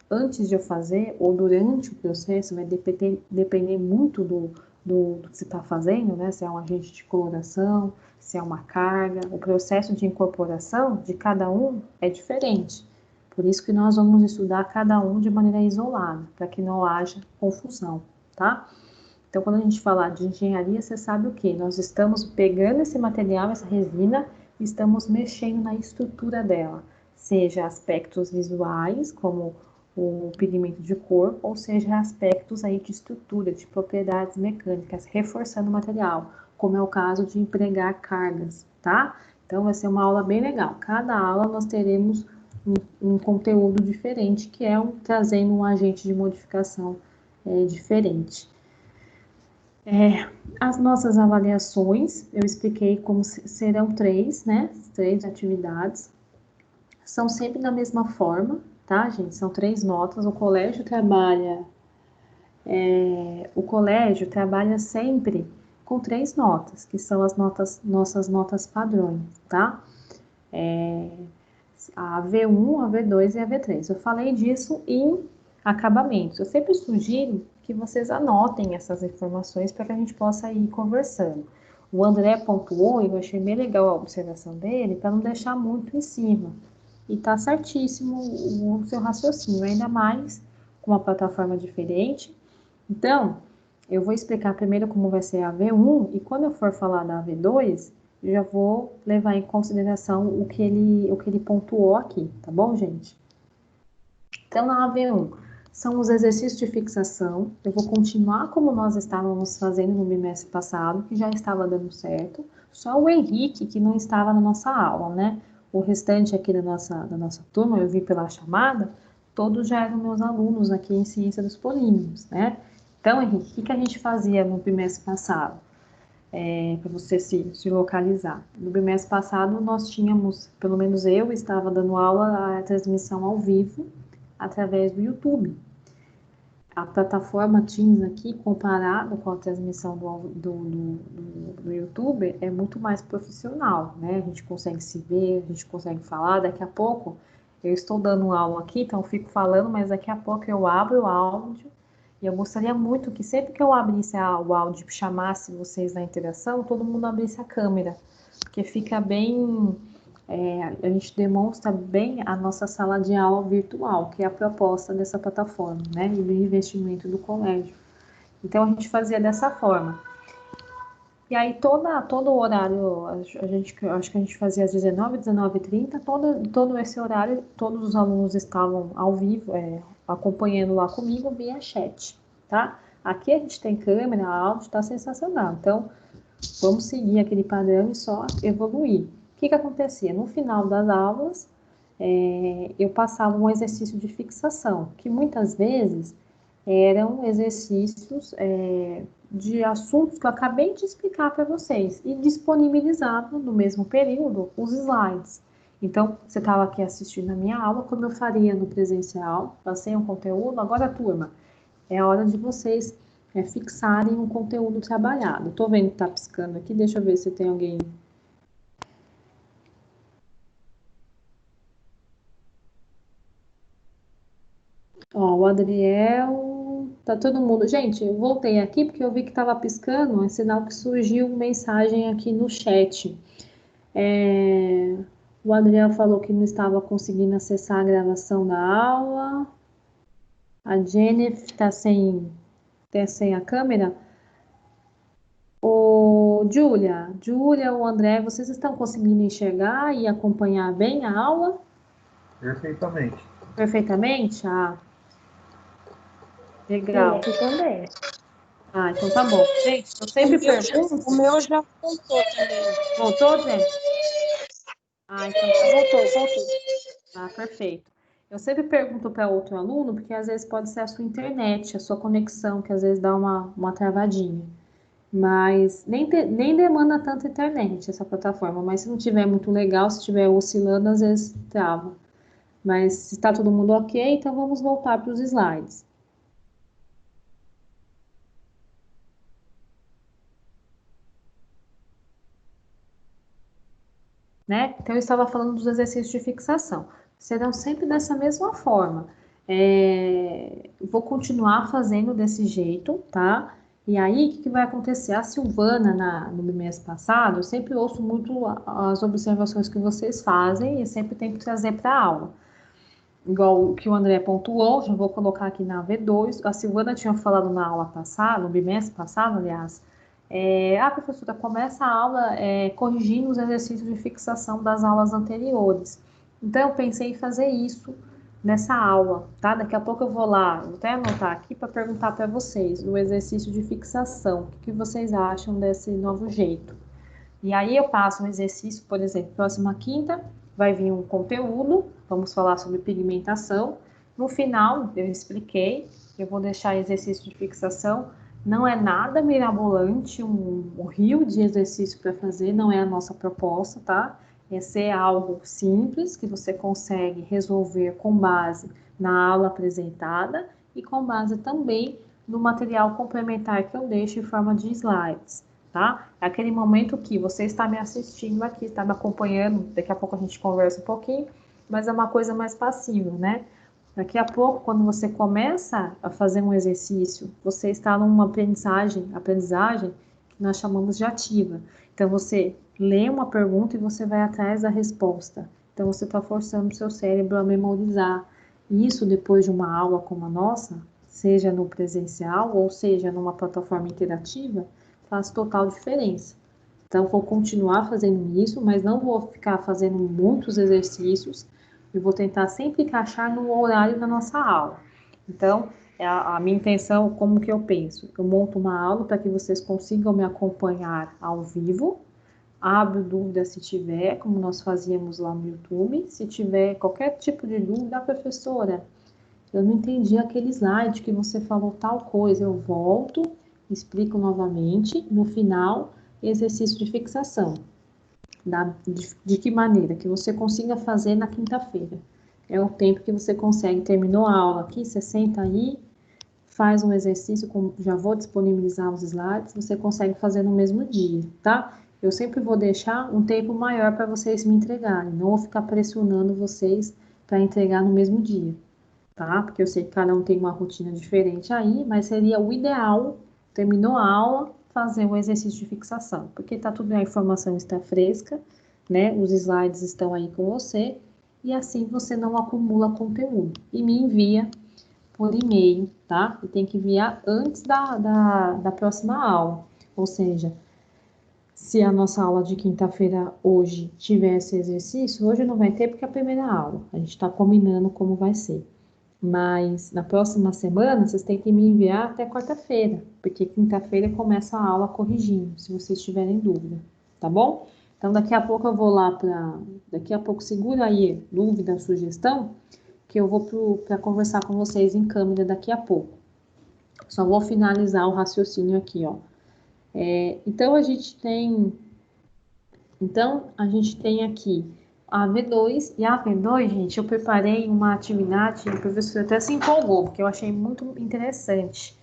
Speaker 1: Antes de eu fazer, ou durante o processo, vai depender muito do que você está fazendo, né? Se é um agente de coloração, se é uma carga. O processo de incorporação de cada um é diferente. Por isso que nós vamos estudar cada um de maneira isolada, para que não haja confusão, tá? Então, quando a gente falar de engenharia, você sabe o quê? Nós estamos pegando esse material, essa resina, e estamos mexendo na estrutura dela, seja aspectos visuais, como o pigmento de cor, ou seja, aspectos aí de estrutura, de propriedades mecânicas, reforçando o material, como é o caso de empregar cargas, tá? Então, vai ser uma aula bem legal. Cada aula nós teremos um conteúdo diferente, que é trazendo um agente de modificação diferente. As nossas avaliações, eu expliquei como serão 3, né? 3 atividades. São sempre da mesma forma, tá, gente? São 3 notas. O colégio trabalha sempre com 3 notas, que são as nossas notas padrões, tá? A V1, a V2 e a V3. Eu falei disso em acabamentos. Eu sempre sugiro que vocês anotem essas informações para que a gente possa ir conversando. O André pontuou, e eu achei bem legal a observação dele, para não deixar muito em cima, e tá certíssimo o seu raciocínio, ainda mais com uma plataforma diferente. Então, eu vou explicar primeiro como vai ser a V1 e quando eu for falar da V2, eu já vou levar em consideração o que ele pontuou aqui, tá bom, gente? Então, na V1, são os exercícios de fixação. Eu vou continuar como nós estávamos fazendo no bimestre passado, que já estava dando certo. Só o Henrique, que não estava na nossa aula, né? O restante aqui da nossa turma, eu vi pela chamada, todos já eram meus alunos aqui em Ciência dos Polímeros, né? Então, Henrique, o que a gente fazia no bimestre passado? Para você se localizar. No bimestre passado, nós tínhamos, pelo menos eu estava dando aula, a transmissão ao vivo, através do YouTube. A plataforma Teams aqui, comparado com a transmissão do YouTube, é muito mais profissional, né? A gente consegue se ver, a gente consegue falar. Daqui a pouco, eu estou dando aula aqui, então eu fico falando, mas daqui a pouco eu abro o áudio. E eu gostaria muito que sempre que eu abrisse o áudio e chamasse vocês na interação, todo mundo abrisse a câmera, porque fica bem... a gente demonstra bem a nossa sala de aula virtual, que é a proposta dessa plataforma, né, e do investimento do colégio. Então, a gente fazia dessa forma. E aí, todo o horário, acho que a gente fazia às 19, 19h30, todo esse horário, todos os alunos estavam ao vivo, acompanhando lá comigo via chat, tá? Aqui a gente tem câmera, áudio, tá sensacional. Então, vamos seguir aquele padrão e só evoluir. O que acontecia? No final das aulas, eu passava um exercício de fixação, que muitas vezes eram exercícios de assuntos que eu acabei de explicar para vocês e disponibilizava no mesmo período os slides. Então, você estava aqui assistindo a minha aula, como eu faria no presencial, passei um conteúdo, agora, turma, é a hora de vocês fixarem um conteúdo trabalhado. Estou vendo que está piscando aqui, deixa eu ver se tem alguém. Ó, o Adriel, tá todo mundo. Gente, eu voltei aqui porque eu vi que estava piscando, é sinal que surgiu mensagem aqui no chat. O Adriel falou que não estava conseguindo acessar a gravação da aula. A Jennifer está sem a câmera. Júlia, o André, vocês estão conseguindo enxergar e acompanhar bem a aula?
Speaker 5: Perfeitamente.
Speaker 1: Perfeitamente? Ah, legal.
Speaker 4: Sim, aqui também.
Speaker 1: Ah, então tá bom. Gente, eu sempre pergunto.
Speaker 3: O meu já voltou também.
Speaker 1: Voltou, gente? Ah, então tá bom.
Speaker 3: Voltou.
Speaker 1: Ah, perfeito. Eu sempre pergunto para outro aluno, porque às vezes pode ser a sua internet, a sua conexão, que às vezes dá uma travadinha. Mas nem demanda tanta internet essa plataforma, mas se não tiver muito legal, se estiver oscilando, às vezes trava. Mas se está todo mundo ok, então vamos voltar para os slides. Né? Então, eu estava falando dos exercícios de fixação. Serão sempre dessa mesma forma. Vou continuar fazendo desse jeito, tá? E aí, o que vai acontecer? A Silvana, no mês passado, eu sempre ouço muito as observações que vocês fazem e sempre tento trazer para a aula. Igual o que o André pontuou, já vou colocar aqui na V2. A Silvana tinha falado na aula passada, no bimestre passado, aliás, professora, começa a aula corrigindo os exercícios de fixação das aulas anteriores. Então, eu pensei em fazer isso nessa aula, tá? Daqui a pouco eu vou lá, vou até anotar aqui para perguntar para vocês o exercício de fixação. O que vocês acham desse novo jeito? E aí eu passo um exercício, por exemplo, próxima quinta vai vir um conteúdo, vamos falar sobre pigmentação. No final, eu expliquei, eu vou deixar exercício de fixação. Não é nada mirabolante, um rio de exercício para fazer, não é a nossa proposta, tá? É ser algo simples, que você consegue resolver com base na aula apresentada e com base também no material complementar que eu deixo em forma de slides, tá? É aquele momento que você está me assistindo aqui, está me acompanhando, daqui a pouco a gente conversa um pouquinho, mas é uma coisa mais passiva, né? Daqui a pouco, quando você começa a fazer um exercício, você está numa aprendizagem que nós chamamos de ativa. Então, você lê uma pergunta e você vai atrás da resposta. Então, você está forçando o seu cérebro a memorizar. E isso, depois de uma aula como a nossa, seja no presencial ou seja numa plataforma interativa, faz total diferença. Então, vou continuar fazendo isso, mas não vou ficar fazendo muitos exercícios e vou tentar sempre encaixar no horário da nossa aula. Então, a minha intenção, como que eu penso? Eu monto uma aula para que vocês consigam me acompanhar ao vivo, abro dúvida se tiver, como nós fazíamos lá no YouTube. Se tiver qualquer tipo de dúvida, professora, eu não entendi aquele slide que você falou tal coisa. Eu volto, explico novamente. No final, exercício de fixação. De que maneira? Que você consiga fazer na quinta-feira. É o tempo que você consegue. Terminou a aula aqui, você senta aí, faz um exercício, já vou disponibilizar os slides, você consegue fazer no mesmo dia, tá? Eu sempre vou deixar um tempo maior para vocês me entregarem, não vou ficar pressionando vocês para entregar no mesmo dia, tá? Porque eu sei que cada um tem uma rotina diferente aí, mas seria o ideal, terminou a aula, fazer um exercício de fixação, porque tá tudo, a informação está fresca, né? Os slides estão aí com você, e assim você não acumula conteúdo. E me envia por e-mail, tá? E tem que enviar antes da próxima aula. Ou seja, se a nossa aula de quinta-feira hoje tivesse exercício, hoje não vai ter porque é a primeira aula. A gente está combinando como vai ser. Mas na próxima semana, vocês têm que me enviar até quarta-feira, porque quinta-feira começa a aula corrigindo, se vocês tiverem dúvida, tá bom? Então, daqui a pouco eu vou lá para... Daqui a pouco, segura aí dúvida, sugestão, que eu vou para conversar com vocês em câmera daqui a pouco. Só vou finalizar o raciocínio aqui, ó. Então, a gente tem aqui a V2, e a V2, gente, eu preparei uma atividade, o professor até se empolgou, porque eu achei muito interessante.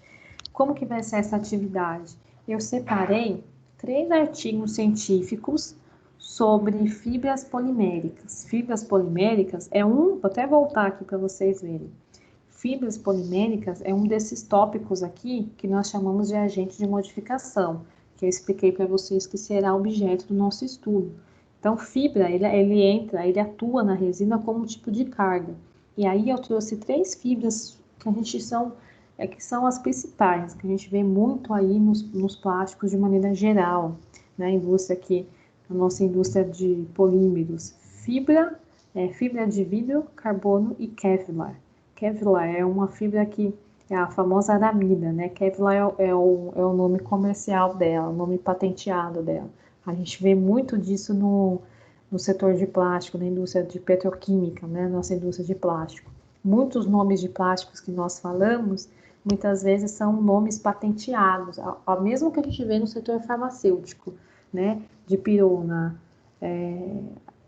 Speaker 1: Como que vai ser essa atividade? Eu separei 3 artigos científicos sobre fibras poliméricas. Fibras poliméricas vou até voltar aqui para vocês verem. Fibras poliméricas é um desses tópicos aqui que nós chamamos de agente de modificação, que eu expliquei para vocês que será objeto do nosso estudo. Então, fibra, ele atua na resina como um tipo de carga. E aí eu trouxe 3 fibras que são as principais, que a gente vê muito aí nos plásticos de maneira geral, na indústria aqui, na nossa indústria de polímeros. Fibra de vidro, carbono e Kevlar. Kevlar é uma fibra que é a famosa aramida, né? Kevlar é o nome comercial dela, o nome patenteado dela. A gente vê muito disso no setor de plástico, na indústria de petroquímica, né? Nossa indústria de plástico. Muitos nomes de plásticos que nós falamos, muitas vezes são nomes patenteados, ao mesmo que a gente vê no setor farmacêutico, né? De pirona,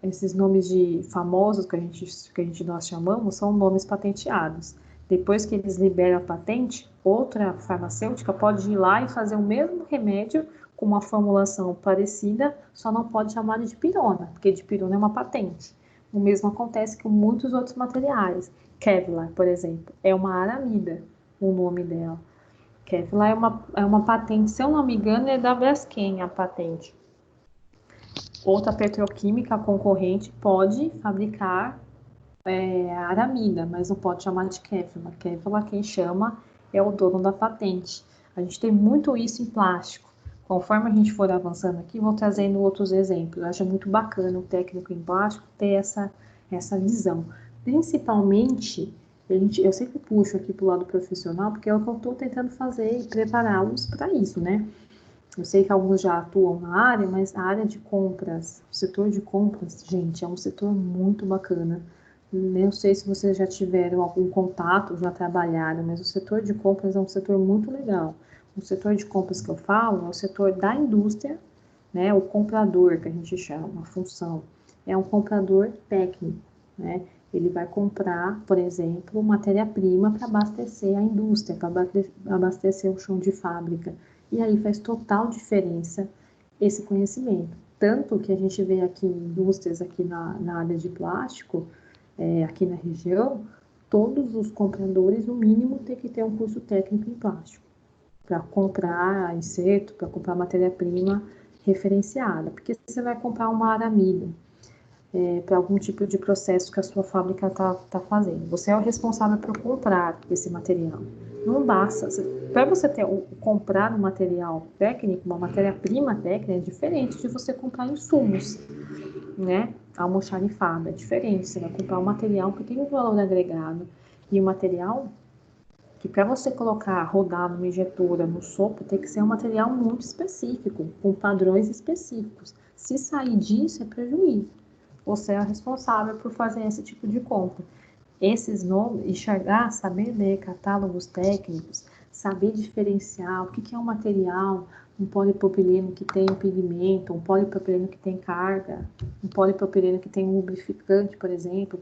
Speaker 1: esses nomes de famosos que nós chamamos são nomes patenteados. Depois que eles liberam a patente, outra farmacêutica pode ir lá e fazer o mesmo remédio com uma formulação parecida, só não pode chamar de pirona, porque de pirona é uma patente. O mesmo acontece com muitos outros materiais. Kevlar, por exemplo, é uma aramida, o nome dela. Kevlar é uma patente, se eu não me engano, é da Braskem a patente. Outra petroquímica concorrente pode fabricar aramida, mas não pode chamar de Kevlar. Kevlar, quem chama é o dono da patente. A gente tem muito isso em plástico. Conforme a gente for avançando aqui, vou trazendo outros exemplos. Eu acho muito bacana o técnico em plástico ter essa visão. Principalmente, eu sempre puxo aqui para o lado profissional, porque é o que eu estou tentando fazer e prepará-los para isso, né? Eu sei que alguns já atuam na área, mas a área de compras, o setor de compras, gente, é um setor muito bacana. Não sei se vocês já tiveram algum contato, já trabalharam, mas o setor de compras é um setor muito legal. O setor de compras que eu falo é o setor da indústria, né? O comprador, que a gente chama, a função, é um comprador técnico, né? Ele vai comprar, por exemplo, matéria-prima para abastecer a indústria, para abastecer o chão de fábrica. E aí faz total diferença esse conhecimento. Tanto que a gente vê aqui indústrias aqui na área de plástico, aqui na região, todos os compradores, no mínimo, tem que ter um curso técnico em plástico para comprar para comprar matéria-prima referenciada. Porque você vai comprar uma aramida, para algum tipo de processo que a sua fábrica tá fazendo. Você é o responsável por comprar esse material. Não basta. Para você comprar um material técnico, uma matéria-prima técnica, é diferente de você comprar insumos, né? Almoxarifado, é diferente. Você vai comprar um material que tem um valor agregado e um material que para você colocar, rodar numa injetora, no sopro, tem que ser um material muito específico, com padrões específicos. Se sair disso, é prejuízo. Você é responsável por fazer esse tipo de compra. Esses nomes, enxergar, saber ler catálogos técnicos, saber diferenciar o que é um material, um polipropileno que tem pigmento, um polipropileno que tem carga, um polipropileno que tem um lubrificante, por exemplo,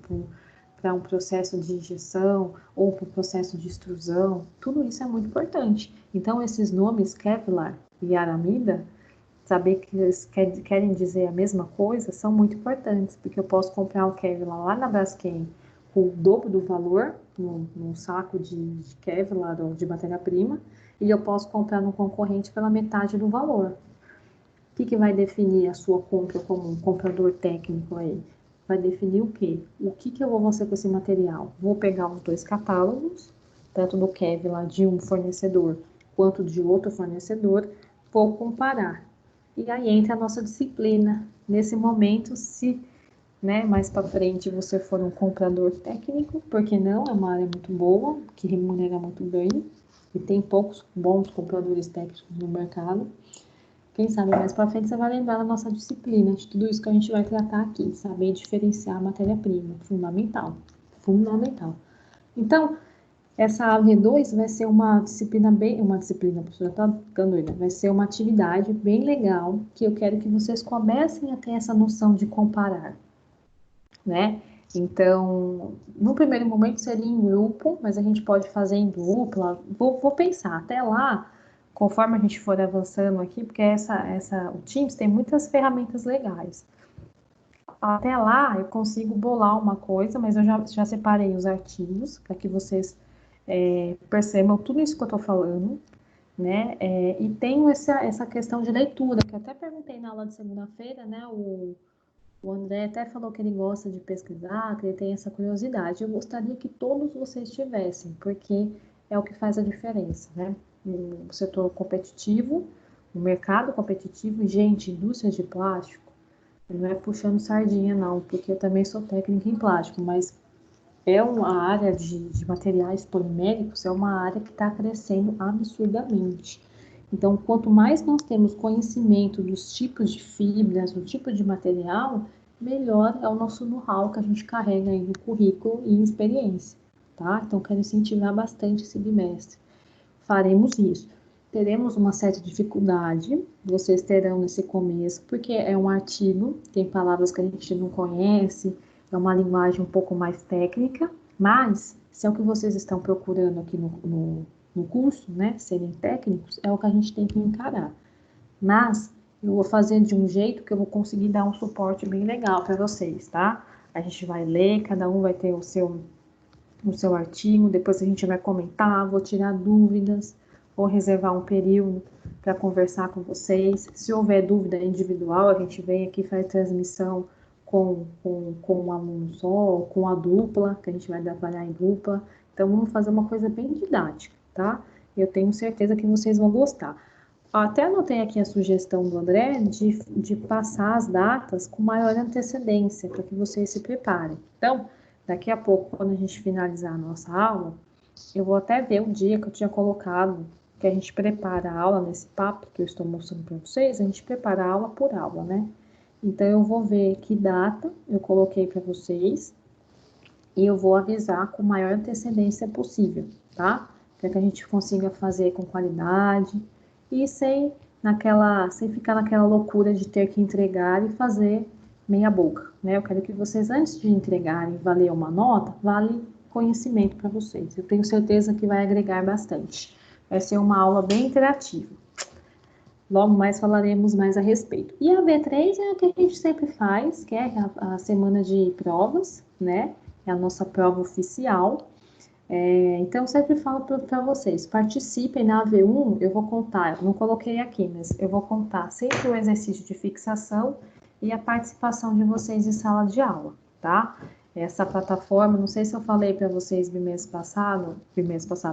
Speaker 1: para um processo de injeção ou para um processo de extrusão. Tudo isso é muito importante. Então, esses nomes Kevlar e aramida, saber que eles querem dizer a mesma coisa, são muito importantes, porque eu posso comprar um Kevlar lá na Braskem com o dobro do valor, num saco de Kevlar ou de matéria-prima, e eu posso comprar no concorrente pela metade do valor. O que vai definir a sua compra como um comprador técnico aí? Vai definir o quê? O que eu vou fazer com esse material? Vou pegar os dois catálogos, tanto do Kevlar de um fornecedor quanto de outro fornecedor, vou comparar. E aí entra a nossa disciplina. Nesse momento, se mais para frente você for um comprador técnico, porque não, é uma área muito boa, que remunera muito bem, e tem poucos bons compradores técnicos no mercado. Quem sabe mais para frente você vai lembrar da nossa disciplina, de tudo isso que a gente vai tratar aqui, saber diferenciar a matéria-prima, fundamental, fundamental. Então, essa AV2 vai ser uma disciplina, a professora está ficando doida, vai ser uma atividade bem legal, que eu quero que vocês comecem a ter essa noção de comparar, né? Então, no primeiro momento seria em grupo, mas a gente pode fazer em dupla. Vou pensar até lá, conforme a gente for avançando aqui, porque o Teams tem muitas ferramentas legais. Até lá eu consigo bolar uma coisa, mas eu já separei os artigos para que vocês percebam tudo isso que eu estou falando, né? E tenho essa questão de leitura, que eu até perguntei na aula de segunda-feira, né? O André até falou que ele gosta de pesquisar, que ele tem essa curiosidade. Eu gostaria que todos vocês tivessem, porque é o que faz a diferença, né? O setor competitivo, o mercado competitivo, gente, indústria de plástico, não é puxando sardinha não, porque eu também sou técnica em plástico, mas é uma área de materiais poliméricos, é uma área que está crescendo absurdamente. Então, quanto mais nós temos conhecimento dos tipos de fibras, do tipo de material, melhor é o nosso know-how que a gente carrega aí no currículo e em experiência, tá? Então, quero incentivar bastante esse bimestre. Faremos isso. Teremos uma certa dificuldade, vocês terão nesse começo, porque é um artigo, tem palavras que a gente não conhece, é uma linguagem um pouco mais técnica, mas se é o que vocês estão procurando aqui no curso, né, serem técnicos, é o que a gente tem que encarar. Mas eu vou fazer de um jeito que eu vou conseguir dar um suporte bem legal para vocês, tá? A gente vai ler, cada um vai ter o seu artigo, depois a gente vai comentar, vou tirar dúvidas, vou reservar um período para conversar com vocês. Se houver dúvida individual, a gente vem aqui, faz transmissão com um aluno só, ou com a dupla, que a gente vai trabalhar em dupla. Então, vamos fazer uma coisa bem didática, tá? Eu tenho certeza que vocês vão gostar. Até anotei aqui a sugestão do André de passar as datas com maior antecedência, para que vocês se preparem. Então, daqui a pouco, quando a gente finalizar a nossa aula, eu vou até ver o dia que eu tinha colocado, que a gente prepara a aula nesse papo que eu estou mostrando para vocês, a gente prepara a aula por aula, né? Então, eu vou ver que data eu coloquei para vocês e eu vou avisar com a maior antecedência possível, tá? Para que a gente consiga fazer com qualidade e sem ficar naquela loucura de ter que entregar e fazer meia boca, né? Eu quero que vocês, antes de entregarem valer uma nota, vale conhecimento para vocês. Eu tenho certeza que vai agregar bastante. Vai ser uma aula bem interativa. Logo mais falaremos mais a respeito. E a V3 é o que a gente sempre faz, que é a semana de provas, né? É a nossa prova oficial. Então, eu sempre falo para vocês, participem na AV1, eu vou contar, eu não coloquei aqui, mas eu vou contar sempre o exercício de fixação e a participação de vocês em sala de aula, tá? Essa plataforma, não sei se eu falei para vocês bimestre passado,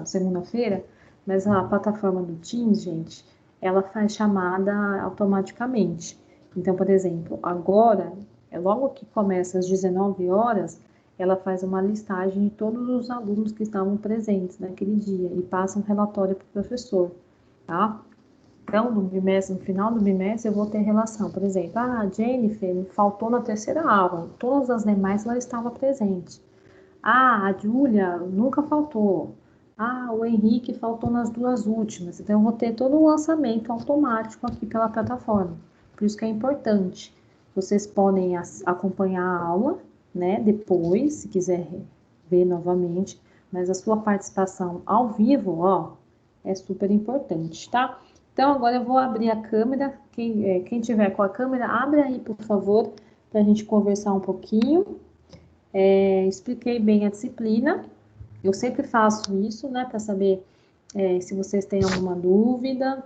Speaker 1: segunda-feira, mas a plataforma do Teams, gente, ela faz chamada automaticamente. Então, por exemplo, agora, logo que começa às 19 horas, ela faz uma listagem de todos os alunos que estavam presentes naquele dia e passa um relatório para o professor, tá? Então, no final do bimestre, eu vou ter relação. Por exemplo, a Jennifer me faltou na terceira aula, todas as demais ela estava presente. A Júlia nunca faltou. O Henrique faltou nas duas últimas. Então, eu vou ter todo o lançamento automático aqui pela plataforma. Por isso que é importante. Vocês podem acompanhar a aula, né, depois, se quiser ver novamente, mas a sua participação ao vivo, ó, é super importante, tá? Então, agora eu vou abrir a câmera. Quem tiver com a câmera, abre aí, por favor, para a gente conversar um pouquinho. Expliquei bem a disciplina. Eu sempre faço isso, né, para saber se vocês têm alguma dúvida.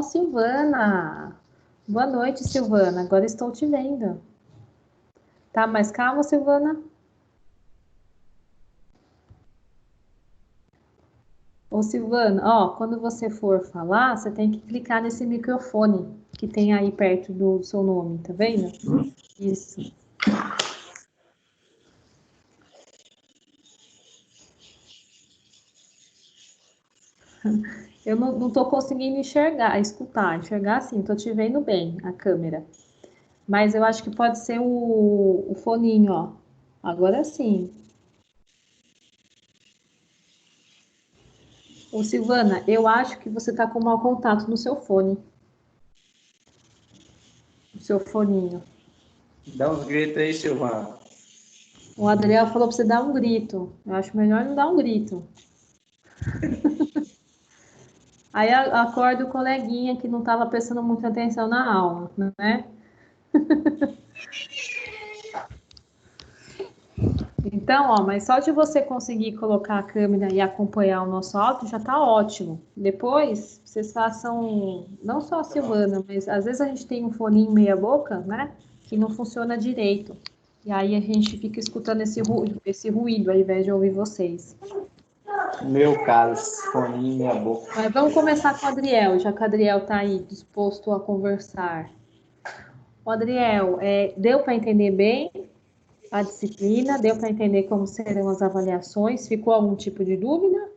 Speaker 1: Silvana! Boa noite, Silvana. Agora estou te vendo. Tá mais calma, Silvana? Silvana, quando você for falar, você tem que clicar nesse microfone que tem aí perto do seu nome, tá vendo? Isso. Eu não tô conseguindo enxergar sim, tô te vendo bem, a câmera. Mas eu acho que pode ser o foninho, ó. Agora sim. Silvana, eu acho que você tá com mau contato no seu fone. No seu foninho.
Speaker 6: Dá uns gritos aí, Silvana.
Speaker 1: O Adriel falou para você dar um grito. Eu acho melhor não dar um grito. Aí acorda o coleguinha que não estava prestando muita atenção na aula, né? Então, mas só de você conseguir colocar a câmera e acompanhar o nosso áudio já está ótimo. Depois, vocês façam, não só a Silvana, mas às vezes a gente tem um foninho meia boca, né? Que não funciona direito. E aí a gente fica escutando esse ruído ao invés de ouvir vocês.
Speaker 6: Meu caso, foninho minha boca.
Speaker 1: Mas vamos começar com o Adriel, já que o Adriel está aí disposto a conversar. O Adriel, deu para entender bem a disciplina? Deu para entender como serão as avaliações? Ficou algum tipo de dúvida?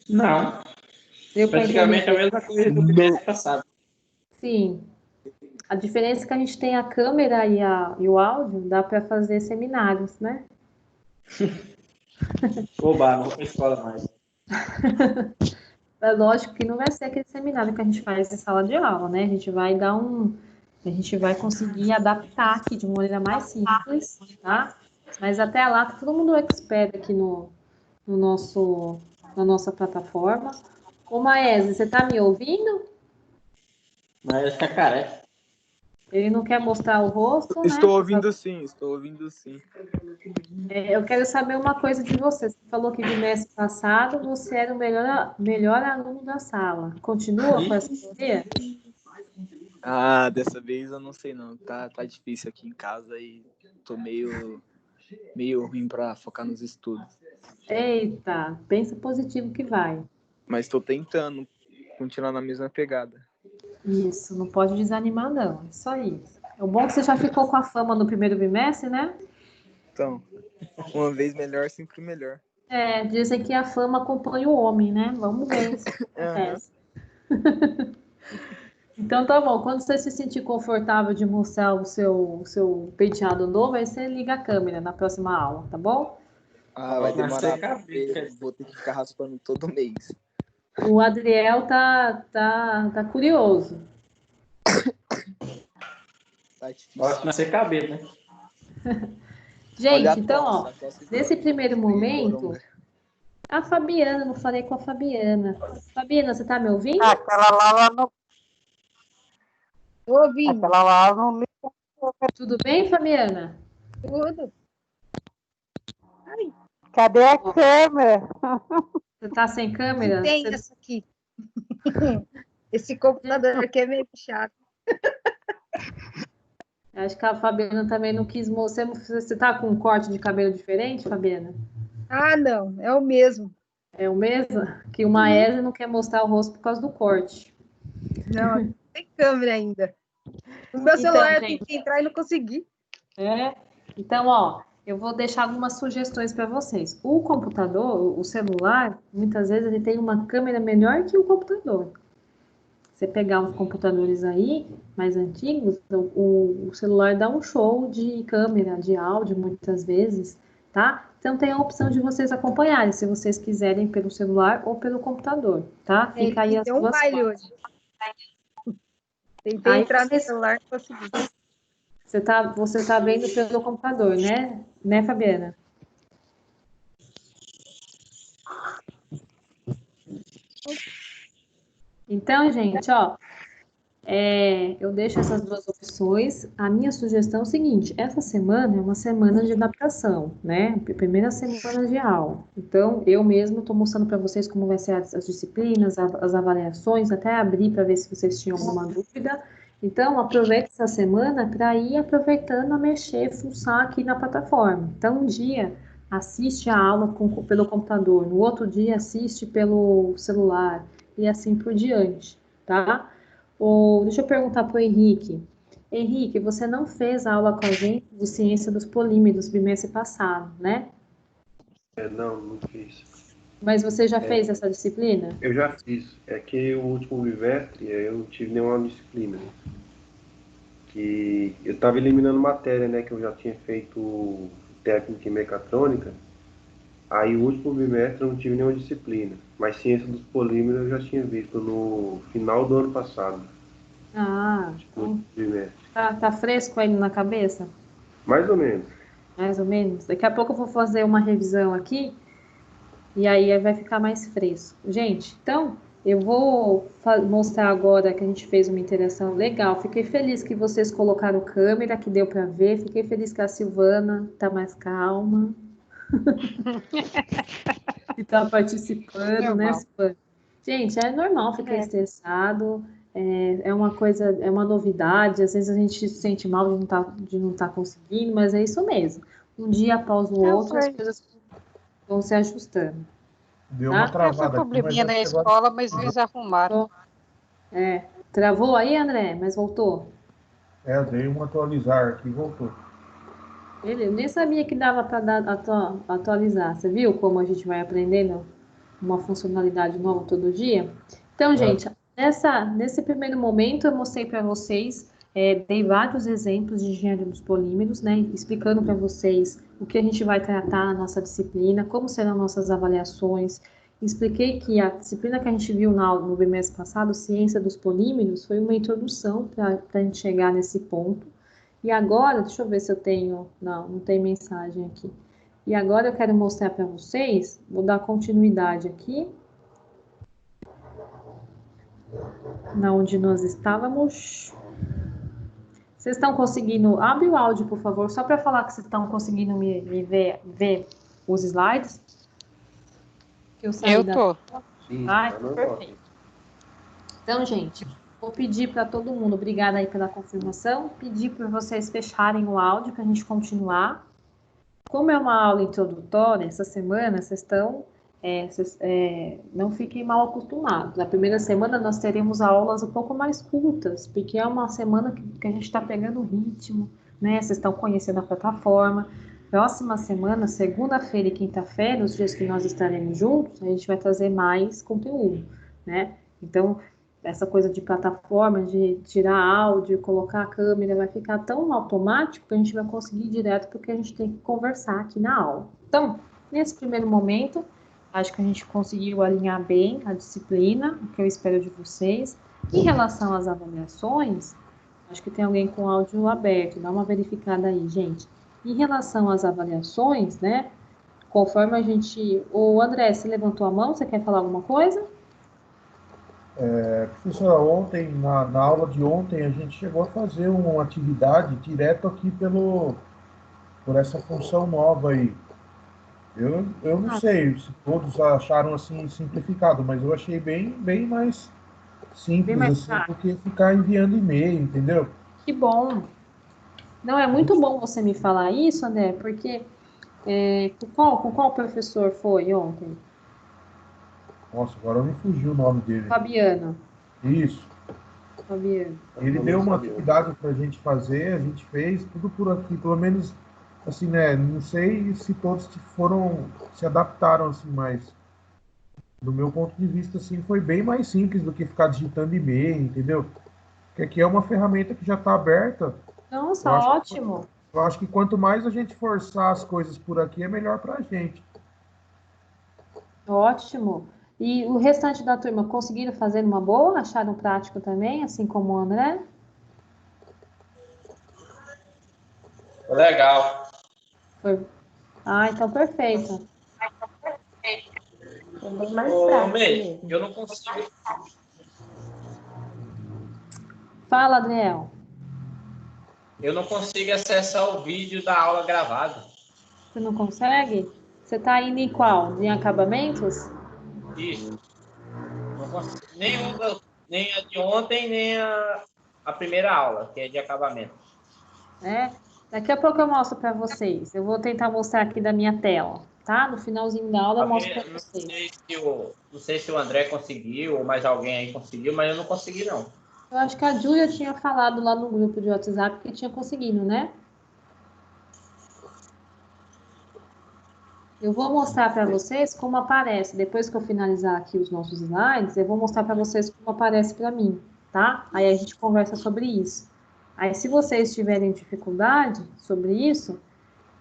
Speaker 6: Não.
Speaker 1: Deu para entender?
Speaker 6: Praticamente a mesma coisa do mês passado.
Speaker 1: Sim. A diferença é que a gente tem a câmera e o áudio, dá para fazer seminários, né?
Speaker 6: Oba, não vou para escola mais.
Speaker 1: É lógico que não vai ser aquele seminário que a gente faz em sala de aula, né? A gente vai conseguir adaptar aqui de uma maneira mais simples, tá? Mas até lá, tá todo mundo expert aqui na nossa plataforma. Ô, Maese, você tá me ouvindo?
Speaker 6: Mas é careca.
Speaker 1: Ele não quer mostrar o rosto, né?
Speaker 2: Estou ouvindo sim, estou ouvindo sim.
Speaker 1: Eu quero saber uma coisa de você. Você falou que no mês passado você era o melhor aluno da sala. Continua com essa ideia?
Speaker 2: Dessa vez eu não sei não. Tá difícil aqui em casa e tô meio ruim para focar nos estudos.
Speaker 1: Eita, pensa positivo que vai.
Speaker 2: Mas estou tentando continuar na mesma pegada.
Speaker 1: Isso, não pode desanimar, não. Isso aí. O bom é que você já ficou com a fama no primeiro bimestre, né?
Speaker 2: Então, uma vez melhor, sempre melhor.
Speaker 1: Dizem que a fama acompanha o homem, né? Vamos ver se acontece. Então tá bom. Quando você se sentir confortável de mostrar o seu penteado novo, aí você liga a câmera na próxima aula, tá bom?
Speaker 2: Vai demorar pra ver. Vou ter que ficar raspando todo mês.
Speaker 1: O Adriel tá curioso.
Speaker 2: Tá difícil.
Speaker 6: Pode nascer cabelo, né?
Speaker 1: Gente, então, nesse primeiro momento, a Fabiana, não falei com a Fabiana. Fabiana, você tá me ouvindo?
Speaker 7: Aquela lá não.
Speaker 3: Tô ouvindo.
Speaker 7: Aquela lá não.
Speaker 1: Tudo bem, Fabiana?
Speaker 3: Tudo.
Speaker 7: Cadê a câmera?
Speaker 1: Você tá sem câmera?
Speaker 3: Tem essa aqui. Esse computador aqui é meio chato.
Speaker 1: Acho que a Fabiana também não quis mostrar. Você tá com um corte de cabelo diferente, Fabiana?
Speaker 8: Ah, não, é o mesmo.
Speaker 1: É o mesmo? Que o Maese não quer mostrar o rosto por causa do corte.
Speaker 8: Não, não tem câmera ainda. No meu
Speaker 1: Então,
Speaker 8: celular eu
Speaker 1: gente.
Speaker 8: tentei entrar e não consegui.
Speaker 1: Então, ó, eu vou deixar algumas sugestões para vocês. O computador, o celular, muitas vezes ele tem uma câmera melhor que o computador. Você pegar uns computadores aí, mais antigos, o celular dá um show de câmera, de áudio, muitas vezes, tá? Então tem a opção de vocês acompanharem, se vocês quiserem pelo celular ou pelo computador, tá? Fica aí
Speaker 8: E
Speaker 1: as
Speaker 8: tem um
Speaker 1: duas
Speaker 8: baile
Speaker 1: formas.
Speaker 8: hoje. Tentei
Speaker 1: Aí
Speaker 8: entrar no celular e consegui.
Speaker 1: você tá vendo pelo computador, né? Né, Fabiana? Então, gente, ó, eu deixo essas duas opções. A minha sugestão é o seguinte: essa semana é uma semana de adaptação, né? Primeira semana de aula. Então, eu mesmo estou mostrando para vocês como vai ser as disciplinas, as avaliações, até abrir para ver se vocês tinham alguma dúvida. Então, aproveite essa semana para ir aproveitando a mexer, fuçar aqui na plataforma. Então, um dia assiste a aula pelo computador, no outro dia assiste pelo celular e assim por diante, tá? Deixa eu perguntar para o Henrique. Henrique, você não fez aula com a gente de ciência dos polímeros bimestre passado, né?
Speaker 9: Não fiz.
Speaker 1: Mas você já fez essa disciplina?
Speaker 9: Eu já fiz. É que o último bimestre eu não tive nenhuma disciplina. Que eu estava eliminando matéria, né? Que eu já tinha feito técnica em mecatrônica. Aí o último bimestre eu não tive nenhuma disciplina. Mas ciência dos polímeros eu já tinha visto no final do ano passado.
Speaker 1: Ah,
Speaker 9: No último bimestre.
Speaker 1: tá fresco ainda na cabeça?
Speaker 9: Mais ou menos.
Speaker 1: Mais ou menos. Daqui a pouco eu vou fazer uma revisão aqui e aí vai ficar mais fresco. Gente, então eu vou mostrar agora que a gente fez uma interação legal. Fiquei feliz que vocês colocaram câmera, que deu para ver. Fiquei feliz que a Silvana tá mais calma. E tá participando, né, Silvana? Gente, é normal ficar estressado. É uma coisa, é uma novidade. Às vezes a gente se sente mal de não tá conseguindo, mas é isso mesmo. Um dia após o outro, as coisas vão se ajustando.
Speaker 5: Deu uma
Speaker 7: Essa
Speaker 5: travada aqui,
Speaker 7: probleminha
Speaker 5: mas
Speaker 7: na
Speaker 5: acho que agora-
Speaker 7: escola, mas eles arrumaram.
Speaker 1: Travou aí, André, mas voltou.
Speaker 5: eu dei um atualizar aqui e voltou.
Speaker 1: Eu nem sabia que dava para atualizar. Você viu como a gente vai aprendendo uma funcionalidade nova todo dia? Então, gente, nesse primeiro momento eu mostrei para vocês, dei vários exemplos de engenharia dos polímeros, né, explicando para vocês o que a gente vai tratar na nossa disciplina, como serão nossas avaliações. Expliquei que a disciplina que a gente viu no bimestre passado, ciência dos polímeros, foi uma introdução para a gente chegar nesse ponto. E agora, deixa eu ver se eu tenho. Não tem mensagem aqui. E agora eu quero mostrar para vocês, vou dar continuidade aqui. Na onde nós estávamos. Vocês estão conseguindo. Abre o áudio, por favor, só para falar que vocês estão conseguindo me ver os slides. Que eu
Speaker 7: tô.
Speaker 9: Sim,
Speaker 1: perfeito. Então, gente, vou pedir para todo mundo, obrigada aí pela confirmação, pedir para vocês fecharem o áudio para a gente continuar. Como é uma aula introdutória, essa semana vocês estão, não fiquem mal acostumados. Na primeira semana nós teremos aulas um pouco mais curtas, porque é uma semana que a gente está pegando o ritmo, né? Vocês estão conhecendo a plataforma. Próxima semana, segunda-feira e quinta-feira, os dias que nós estaremos juntos, a gente vai trazer mais conteúdo, né? Então, essa coisa de plataforma, de tirar áudio, colocar a câmera, vai ficar tão automático que a gente vai conseguir ir direto porque a gente tem que conversar aqui na aula. Então, nesse primeiro momento, acho que a gente conseguiu alinhar bem a disciplina, o que eu espero de vocês. Em relação às avaliações, acho que tem alguém com áudio aberto, dá uma verificada aí, gente. Em relação às avaliações, né, conforme a gente... Ô, André, você levantou a mão, você quer falar alguma coisa?
Speaker 5: Professora, ontem, na aula de ontem, a gente chegou a fazer uma atividade direto aqui por essa função nova aí. Eu não sei se todos acharam assim simplificado, mas eu achei bem mais simples assim, do que ficar enviando e-mail, entendeu?
Speaker 1: Que bom. Não, é muito bom você me falar isso, André, porque com qual professor foi ontem?
Speaker 5: Nossa, agora me fugiu o nome dele.
Speaker 1: Fabiano.
Speaker 5: Isso.
Speaker 1: Fabiano.
Speaker 5: Ele deu uma atividade para a gente fazer, a gente fez tudo por aqui, pelo menos, assim, né? Não sei se todos se adaptaram, assim, mas do meu ponto de vista, assim, foi bem mais simples do que ficar digitando e-mail, entendeu? Porque aqui é uma ferramenta que já está aberta.
Speaker 1: Nossa,
Speaker 5: Eu acho,
Speaker 1: ótimo.
Speaker 5: eu acho que quanto mais a gente forçar as coisas por aqui, é melhor para a gente.
Speaker 1: Ótimo. E o restante da turma conseguiram fazer uma boa? Acharam prático também, assim como o André?
Speaker 6: Legal.
Speaker 1: Foi. Ah, então perfeito.
Speaker 4: É bem mais
Speaker 6: Ô,
Speaker 4: prático
Speaker 6: May,
Speaker 4: mesmo.
Speaker 6: eu não consigo.
Speaker 1: Fala, Adriel.
Speaker 6: Eu não consigo acessar o vídeo da aula gravada.
Speaker 1: Você não consegue? Você está indo em qual? Em acabamentos?
Speaker 6: Isso. Não consigo. Nem a de ontem, nem a primeira aula, que é de acabamento.
Speaker 1: É? Daqui a pouco eu mostro para vocês. Eu vou tentar mostrar aqui da minha tela, tá? No finalzinho da aula eu mostro para vocês.
Speaker 6: Não sei se o André conseguiu, ou mais alguém aí conseguiu, mas eu não consegui, não.
Speaker 1: Eu acho que a Júlia tinha falado lá no grupo de WhatsApp que tinha conseguido, né? Eu vou mostrar para vocês como aparece. Depois que eu finalizar aqui os nossos slides, eu vou mostrar para vocês como aparece para mim, tá? Aí a gente conversa sobre isso. Aí, se vocês tiverem dificuldade sobre isso,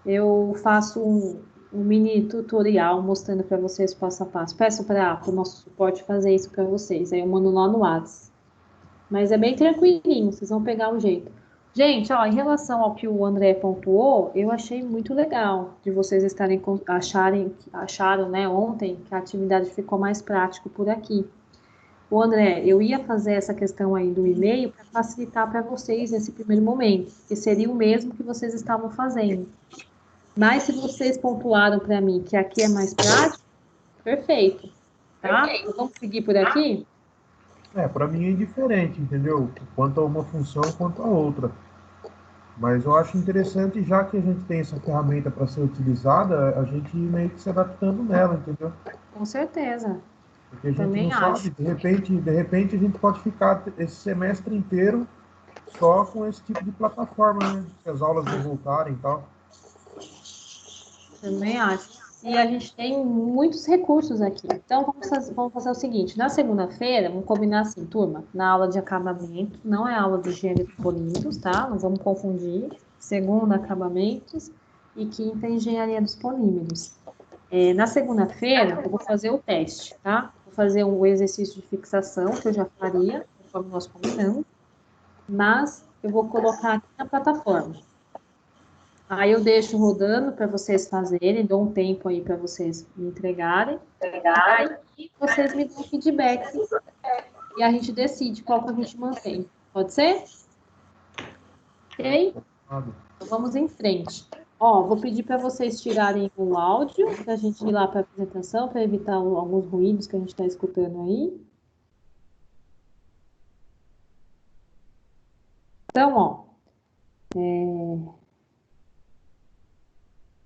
Speaker 1: eu faço um mini tutorial mostrando para vocês passo a passo. Peço para o nosso suporte fazer isso para vocês. Aí eu mando lá no WhatsApp. Mas é bem tranquilinho, vocês vão pegar o jeito. Gente, ó, em relação ao que o André pontuou, eu achei muito legal de vocês acharam, né, ontem que a atividade ficou mais prática por aqui. O André, eu ia fazer essa questão aí do e-mail para facilitar para vocês nesse primeiro momento, que seria o mesmo que vocês estavam fazendo. Mas se vocês pontuaram para mim que aqui é mais prático, perfeito, tá? Então, vamos seguir por aqui?
Speaker 5: Para mim é indiferente, entendeu? Quanto a uma função, quanto a outra. Mas eu acho interessante, já que a gente tem essa ferramenta para ser utilizada, a gente ir meio que se adaptando nela, entendeu?
Speaker 1: Com certeza.
Speaker 5: Porque a gente
Speaker 1: Também
Speaker 5: não
Speaker 1: acho.
Speaker 5: sabe, de repente a gente pode ficar esse semestre inteiro só com esse tipo de plataforma, né? Se as aulas não voltarem e tal.
Speaker 1: Também acho. E a gente tem muitos recursos aqui. Então, vamos fazer o seguinte: na segunda-feira, vamos combinar assim, turma, na aula de acabamento, não é aula de engenharia de polímeros, tá? Não vamos confundir. Segunda, acabamentos, e quinta, engenharia dos polímeros. Na segunda-feira, eu vou fazer o teste, tá? Vou fazer um exercício de fixação, que eu já faria, conforme nós combinamos, mas eu vou colocar aqui na plataforma. Aí eu deixo rodando para vocês fazerem, dou um tempo aí para vocês me entregarem. Aí vocês me dão feedback e a gente decide qual que a gente mantém. Pode ser? Ok? Então vamos em frente. Ó, vou pedir para vocês tirarem o áudio para a gente ir lá para a apresentação, para evitar alguns ruídos que a gente está escutando aí. Então, ó,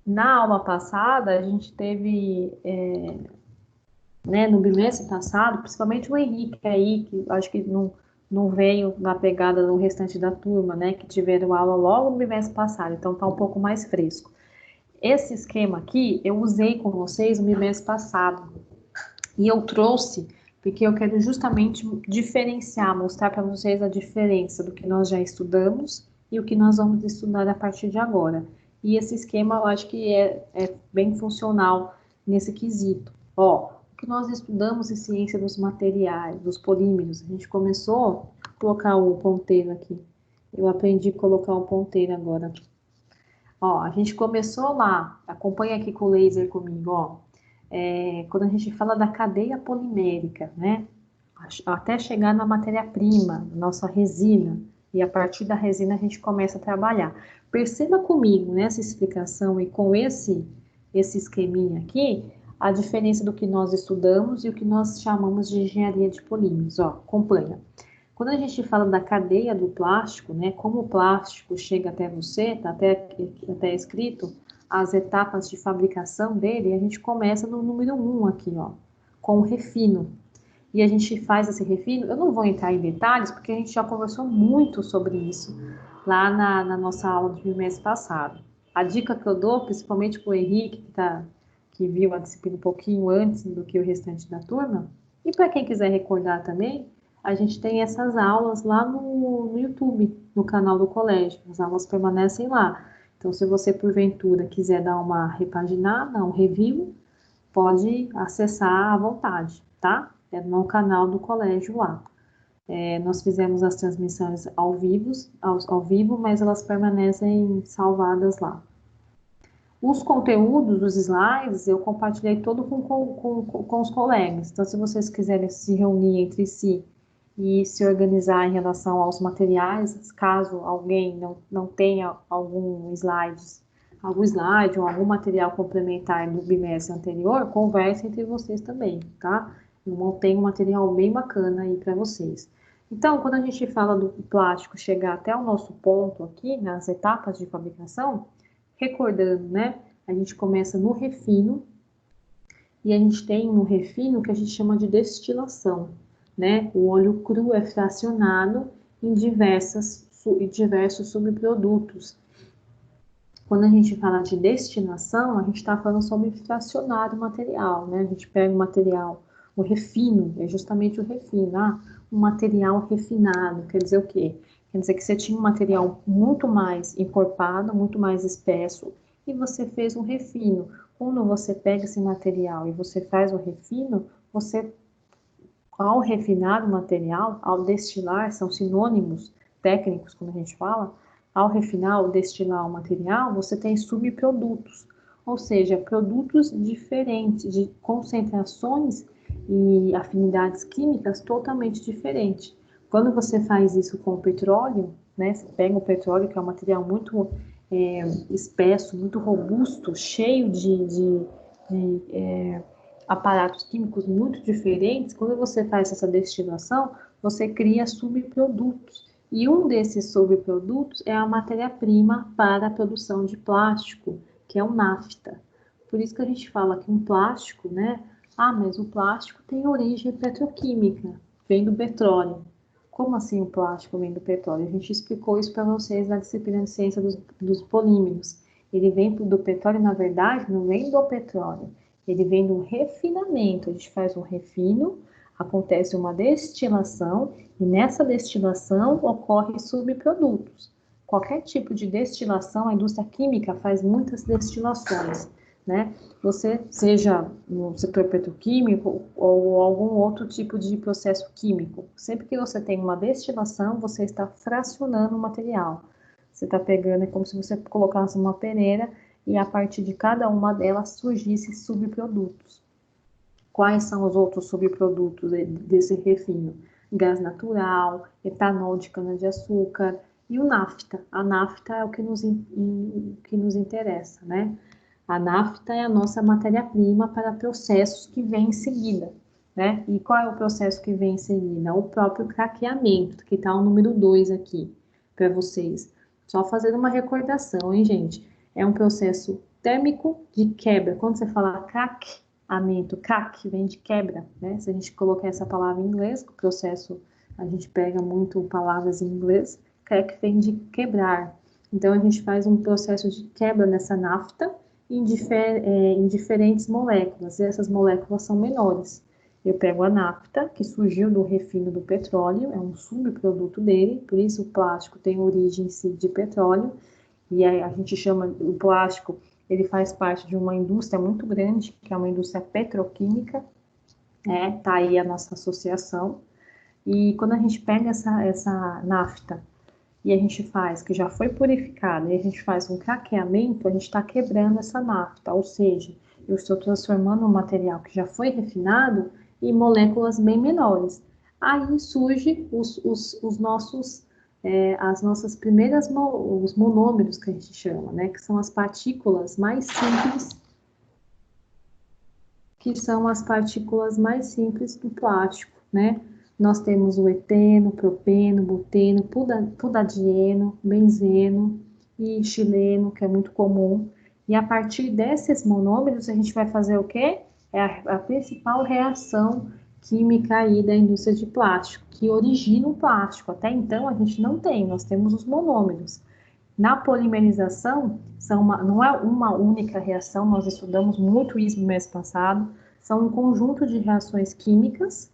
Speaker 1: na aula passada, a gente teve, né, no bimestre passado, principalmente o Henrique aí, que acho que não veio na pegada do restante da turma, né, que tiveram aula logo no bimestre passado, então tá um pouco mais fresco. Esse esquema aqui, eu usei com vocês no bimestre passado, e eu trouxe, porque eu quero justamente diferenciar, mostrar para vocês a diferença do que nós já estudamos e o que nós vamos estudar a partir de agora. E esse esquema eu acho que é bem funcional nesse quesito. Ó, o que nós estudamos em ciência dos materiais, dos polímeros, a gente começou a colocar o ponteiro aqui. Eu aprendi a colocar o ponteiro agora. Ó, a gente começou lá, acompanha aqui com o laser comigo, ó. Quando a gente fala da cadeia polimérica, né? Até chegar na matéria-prima, nossa resina, e a partir da resina a gente começa a trabalhar. Perceba comigo nessa explicação e com esse esqueminha aqui, a diferença do que nós estudamos e o que nós chamamos de engenharia de polímeros. Ó, acompanha. Quando a gente fala da cadeia do plástico, né, como o plástico chega até você, tá até escrito as etapas de fabricação dele, a gente começa no número 1 aqui, ó, com o refino. E a gente faz esse refino, eu não vou entrar em detalhes, porque a gente já conversou muito sobre isso lá na nossa aula do mês passado. A dica que eu dou, principalmente para o Henrique, que viu a disciplina um pouquinho antes do que o restante da turma, e para quem quiser recordar também, a gente tem essas aulas lá no YouTube, no canal do colégio. As aulas permanecem lá. Então, se você, porventura, quiser dar uma repaginada, um review, pode acessar à vontade, tá? É no canal do colégio lá. Nós fizemos as transmissões ao vivo, mas elas permanecem salvadas lá. Os conteúdos, os slides, eu compartilhei todo com os colegas. Então, se vocês quiserem se reunir entre si e se organizar em relação aos materiais, caso alguém não tenha algum slide ou algum material complementar do bimestre anterior, converse entre vocês também, tá? Eu montei um material bem bacana aí para vocês. Então, quando a gente fala do plástico chegar até o nosso ponto aqui, nas etapas de fabricação, recordando, né? A gente começa no refino, e a gente tem no refino o que a gente chama de destilação, né? O óleo cru é fracionado em diversos subprodutos. Quando a gente fala de destilação, a gente está falando sobre fracionar o material, né? A gente pega o material, o refino, é justamente o refino. Um material refinado, quer dizer o quê? Quer dizer que você tinha um material muito mais encorpado, muito mais espesso, e você fez um refino. Quando você pega esse material e você faz o refino, você, ao refinar o material, ao destilar, são sinônimos técnicos quando a gente fala, ao refinar ou destilar o material, você tem subprodutos, ou seja, produtos diferentes, de concentrações e afinidades químicas totalmente diferentes. Quando você faz isso com o petróleo, né, você pega o petróleo, que é um material muito espesso, muito robusto, cheio de aparatos químicos muito diferentes, quando você faz essa destilação, você cria subprodutos. E um desses subprodutos é a matéria-prima para a produção de plástico, que é o nafta. Por isso que a gente fala que um plástico, né? Mas o plástico tem origem petroquímica, vem do petróleo. Como assim o plástico vem do petróleo? A gente explicou isso para vocês na disciplina de ciência dos polímeros. Ele vem do petróleo, na verdade, não vem do petróleo. Ele vem do refinamento. A gente faz um refino, acontece uma destilação, e nessa destilação ocorrem subprodutos. Qualquer tipo de destilação, a indústria química faz muitas destilações, né? Você, seja no setor petroquímico ou algum outro tipo de processo químico, sempre que você tem uma destilação, você está fracionando o material. Você está pegando, é como se você colocasse uma peneira e a partir de cada uma delas surgissem subprodutos. Quais são os outros subprodutos desse refino? Gás natural, etanol de cana-de-açúcar e o nafta. A nafta é o que nos interessa, né? A nafta é a nossa matéria-prima para processos que vêm em seguida, né? E qual é o processo que vem em seguida? O próprio craqueamento, que está o número 2 aqui para vocês. Só fazendo uma recordação, hein, gente? É um processo térmico de quebra. Quando você fala craqueamento, crack vem de quebra, né? Se a gente colocar essa palavra em inglês, o processo, a gente pega muito palavras em inglês, crack vem de quebrar. Então, a gente faz um processo de quebra nessa nafta em diferentes moléculas, e essas moléculas são menores. Eu pego a nafta, que surgiu do refino do petróleo, é um subproduto dele, por isso o plástico tem origem em si de petróleo, e a gente chama o plástico, ele faz parte de uma indústria muito grande, que é uma indústria petroquímica, tá aí a nossa associação, e quando a gente pega essa nafta, e a gente faz, que já foi purificada, e a gente faz um craqueamento, a gente está quebrando essa nafta, ou seja, eu estou transformando um material que já foi refinado em moléculas bem menores. Aí surge os nossos, as nossas primeiras, os monômeros que a gente chama, né, que são as partículas mais simples, do plástico, né? Nós temos o eteno, propeno, buteno, pudadieno, benzeno e xileno, que é muito comum. E a partir desses monômeros, a gente vai fazer o quê? É a principal reação química aí da indústria de plástico, que origina o plástico. Até então, a gente não tem, nós temos os monômeros. Na polimerização, não é uma única reação, nós estudamos muito isso no mês passado, são um conjunto de reações químicas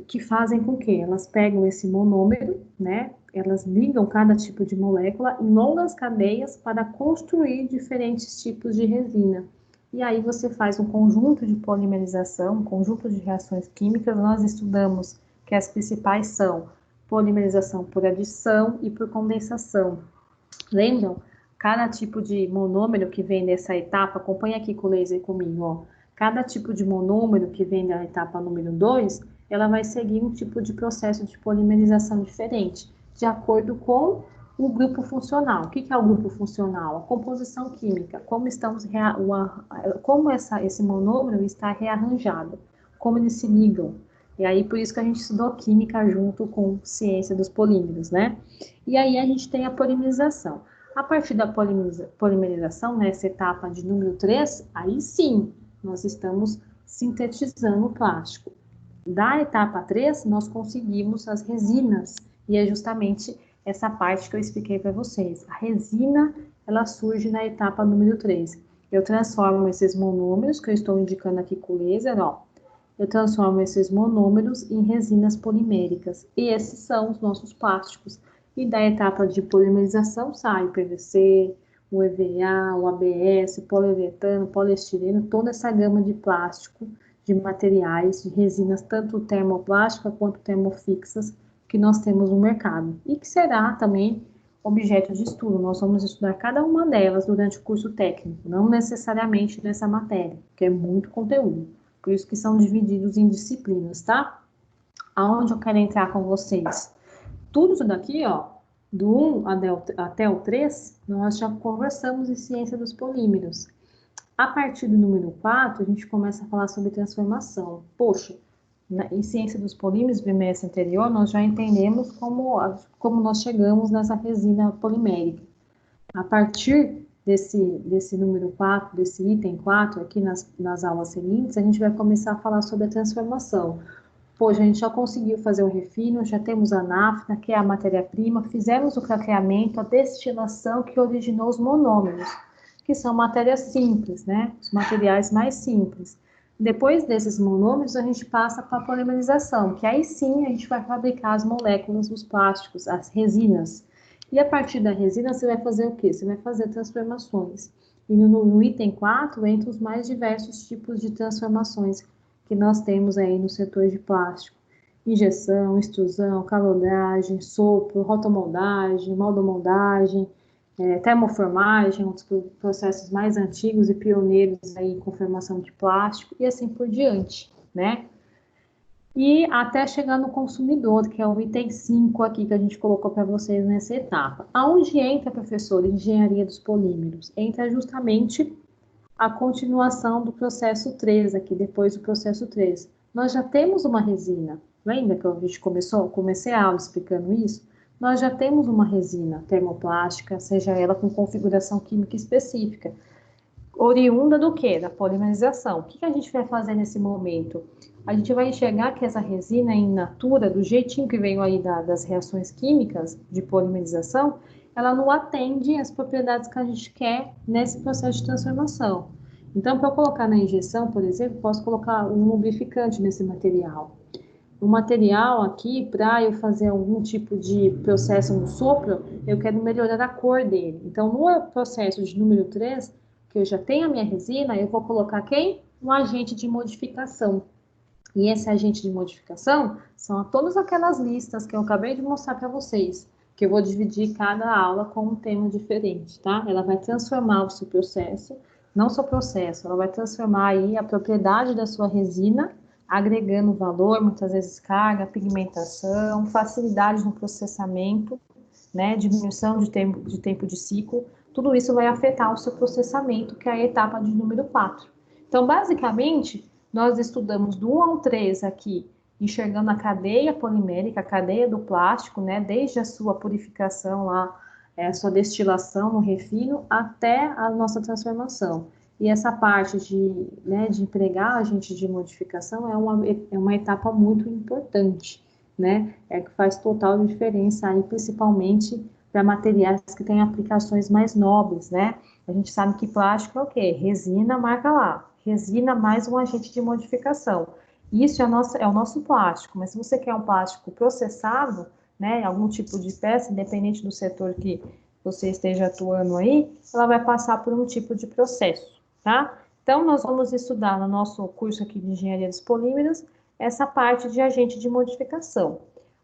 Speaker 1: que fazem com que elas pegam esse monômero, né? Elas ligam cada tipo de molécula em longas cadeias para construir diferentes tipos de resina. E aí você faz um conjunto de polimerização, um conjunto de reações químicas. Nós estudamos que as principais são polimerização por adição e por condensação. Lembram? Cada tipo de monômero que vem dessa etapa, acompanha aqui com o laser comigo, ó. Cada tipo de monômero que vem da etapa número 2, ela vai seguir um tipo de processo de polimerização diferente, de acordo com o grupo funcional. O que é o grupo funcional? A composição química, como esse monômero está rearranjado, como eles se ligam. E aí, por isso que a gente estudou química junto com ciência dos polímeros, né? E aí a gente tem a polimerização. A partir da polimerização, nessa etapa de número 3, aí sim, nós estamos sintetizando o plástico. Da etapa 3, nós conseguimos as resinas, e é justamente essa parte que eu expliquei para vocês. A resina, ela surge na etapa número 3. Eu transformo esses monômeros, que eu estou indicando aqui com o laser, ó. Eu transformo esses monômeros em resinas poliméricas, e esses são os nossos plásticos. E da etapa de polimerização sai o PVC, o EVA, o ABS, o poliuretano, poliestireno, toda essa gama de plástico, de materiais, de resinas, tanto termoplásticas quanto termofixas, que nós temos no mercado. E que será também objeto de estudo. Nós vamos estudar cada uma delas durante o curso técnico, não necessariamente nessa matéria, que é muito conteúdo. Por isso que são divididos em disciplinas, tá? Aonde eu quero entrar com vocês? Tudo isso daqui, ó, do 1 até o 3, nós já conversamos em ciência dos polímeros. A partir do número 4, a gente começa a falar sobre transformação. Poxa, em ciência dos polímeros, bimestre anterior, nós já entendemos como nós chegamos nessa resina polimérica. A partir desse número 4, desse item 4, aqui nas aulas seguintes, a gente vai começar a falar sobre a transformação. Poxa, a gente já conseguiu fazer o refino, já temos a nafta, que é a matéria-prima, fizemos o craqueamento, a destilação que originou os monômeros, que são matérias simples, né? Os materiais mais simples. Depois desses monômeros, a gente passa para a polimerização, que aí sim a gente vai fabricar as moléculas dos plásticos, as resinas. E a partir da resina, você vai fazer o quê? Você vai fazer transformações. E no item 4, entra os mais diversos tipos de transformações que nós temos aí no setor de plástico. Injeção, extrusão, calodragem, sopro, rotomoldagem, moldomoldagem, termoformagem, um dos processos mais antigos e pioneiros aí com formação de plástico, e assim por diante, né? E até chegar no consumidor, que é o item 5 aqui que a gente colocou para vocês nessa etapa. Aonde entra, professor, engenharia dos polímeros? Entra justamente a continuação do processo 3 aqui, depois do processo 3. Nós já temos uma resina, lembra que a gente comecei a aula explicando isso? Nós já temos uma resina termoplástica, seja ela com configuração química específica, oriunda do quê? Da polimerização. O que a gente vai fazer nesse momento? A gente vai enxergar que essa resina in natura, do jeitinho que veio aí das reações químicas de polimerização, ela não atende às propriedades que a gente quer nesse processo de transformação. Então, para eu colocar na injeção, por exemplo, posso colocar um lubrificante nesse material. O material aqui, para eu fazer algum tipo de processo no sopro, eu quero melhorar a cor dele. Então, no processo de número 3, que eu já tenho a minha resina, eu vou colocar quem? Um agente de modificação. E esse agente de modificação são todas aquelas listas que eu acabei de mostrar para vocês, que eu vou dividir cada aula com um tema diferente, tá? Ela vai transformar o seu processo, não só o processo, ela vai transformar aí a propriedade da sua resina, agregando valor, muitas vezes carga, pigmentação, facilidade no processamento, né, diminuição de tempo de ciclo, tudo isso vai afetar o seu processamento, que é a etapa de número 4. Então, basicamente, Nós estudamos do 1 ao 3 aqui, enxergando a cadeia polimérica, a cadeia do plástico, né, desde a sua purificação lá, a sua destilação no refino, até a nossa transformação. E essa parte de, né, de empregar agente de modificação é uma etapa muito importante, né, que faz total diferença aí, principalmente para materiais que têm aplicações mais nobres, né. A gente sabe que plástico é o quê? Resina, marca lá. Resina mais um agente de modificação. Isso é o nosso plástico, mas se você quer um plástico processado, né, algum tipo de peça, independente do setor que você esteja atuando aí, ela vai passar por um tipo de processo, tá? Então, nós vamos estudar no nosso curso aqui de Engenharia dos Polímeros essa parte de agente de modificação.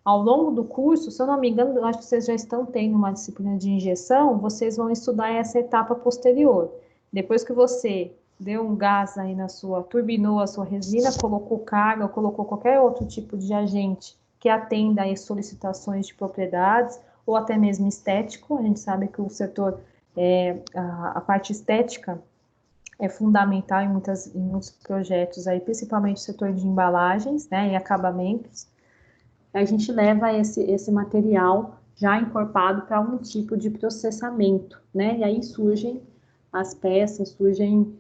Speaker 1: Ao longo do curso, se eu não me engano, eu acho que vocês já estão tendo uma disciplina de injeção, vocês vão estudar essa etapa posterior. Depois que você deu um gás aí na sua, turbinou a sua resina, colocou carga, ou colocou qualquer outro tipo de agente que atenda às solicitações de propriedades, ou até mesmo estético, a gente sabe que o setor, a parte estética é fundamental em muitos projetos aí, principalmente o setor de embalagens, né, e acabamentos. A gente leva esse material já encorpado para um tipo de processamento, né, e aí surgem as peças, surgem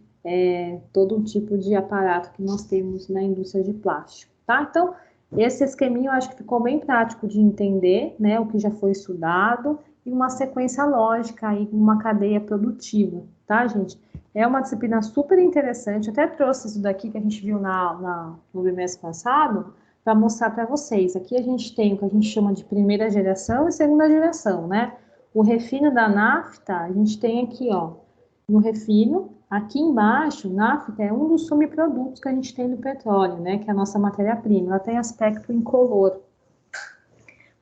Speaker 1: todo um tipo de aparato que nós temos na indústria de plástico, tá? Então, esse esqueminha eu acho que ficou bem prático de entender, né, o que já foi estudado, e uma sequência lógica aí, uma cadeia produtiva, tá, gente? É uma disciplina super interessante, eu até trouxe isso daqui que a gente viu no bimestre passado, para mostrar para vocês. Aqui a gente tem o que a gente chama de primeira geração e segunda geração, né? O refino da nafta, a gente tem aqui, ó, no refino, aqui embaixo, nafta é um dos subprodutos que a gente tem do petróleo, né, que é a nossa matéria-prima, ela tem aspecto incolor.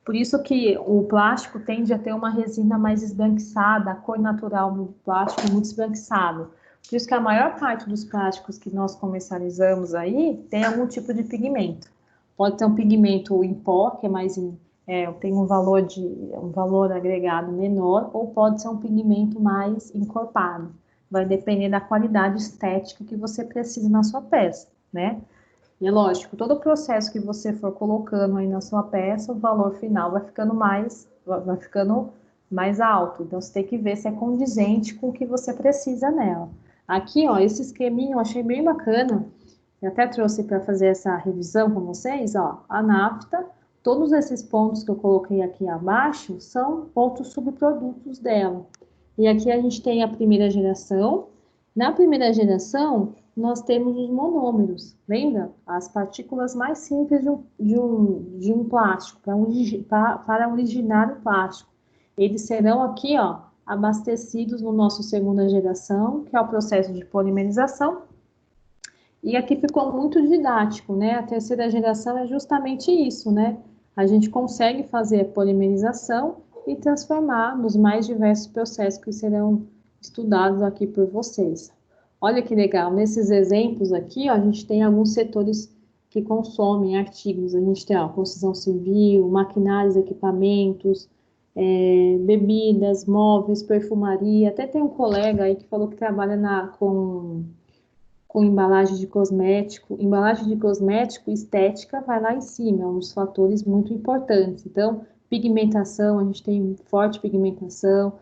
Speaker 1: Por isso que o plástico tende a ter uma resina mais esbranquiçada, a cor natural do plástico é muito esbranquiçado. Por isso que a maior parte dos plásticos que nós comercializamos aí tem algum tipo de pigmento. Pode ter um pigmento em pó, que é mais tem um valor agregado menor, ou pode ser um pigmento mais encorpado. Vai depender da qualidade estética que você precisa na sua peça, né? E é lógico, todo o processo que você for colocando aí na sua peça, o valor final vai ficando mais alto. Então, você tem que ver se é condizente com o que você precisa nela. Aqui, ó, esse esqueminha eu achei bem bacana. Eu até trouxe para fazer essa revisão com vocês, ó, a nafta. Todos esses pontos que eu coloquei aqui abaixo são outros subprodutos dela. E aqui a gente tem a primeira geração. Na primeira geração, nós temos os monômeros, lembra? As partículas mais simples de um plástico, para originar o plástico. Eles serão aqui, ó, abastecidos no nosso segunda geração, que é o processo de polimerização. E aqui ficou muito didático, né? A terceira geração é justamente isso, né? A gente consegue fazer a polimerização e transformar nos mais diversos processos que serão estudados aqui por vocês. Olha que legal, nesses exemplos aqui, ó, a gente tem alguns setores que consomem artigos. A gente tem, ó, construção civil, maquinários, equipamentos, bebidas, móveis, perfumaria. Até tem um colega aí que falou que trabalha com embalagem de cosmético. Embalagem de cosmético, estética, vai lá em cima, é um dos fatores muito importantes. Então, pigmentação, a gente tem forte pigmentação.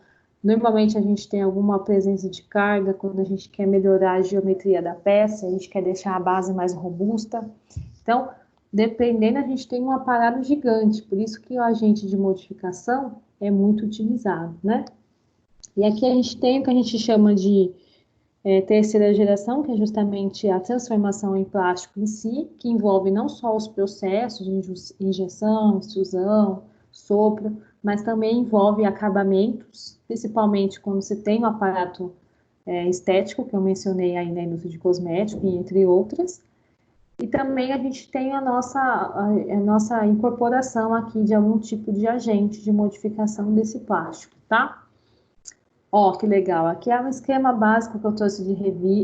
Speaker 1: Normalmente a gente tem alguma presença de carga quando a gente quer melhorar a geometria da peça, a gente quer deixar a base mais robusta. Então, dependendo, a gente tem um aparato gigante, por isso que o agente de modificação é muito utilizado, né? E aqui a gente tem o que a gente chama de terceira geração, que é justamente a transformação em plástico em si, que envolve não só os processos de injeção, extrusão, sopro, mas também envolve acabamentos, principalmente quando você tem um aparato estético, que eu mencionei aí na indústria de cosmético, entre outras. E também a gente tem a nossa incorporação aqui de algum tipo de agente de modificação desse plástico, tá? Ó, que legal. Aqui é um esquema básico que eu trouxe de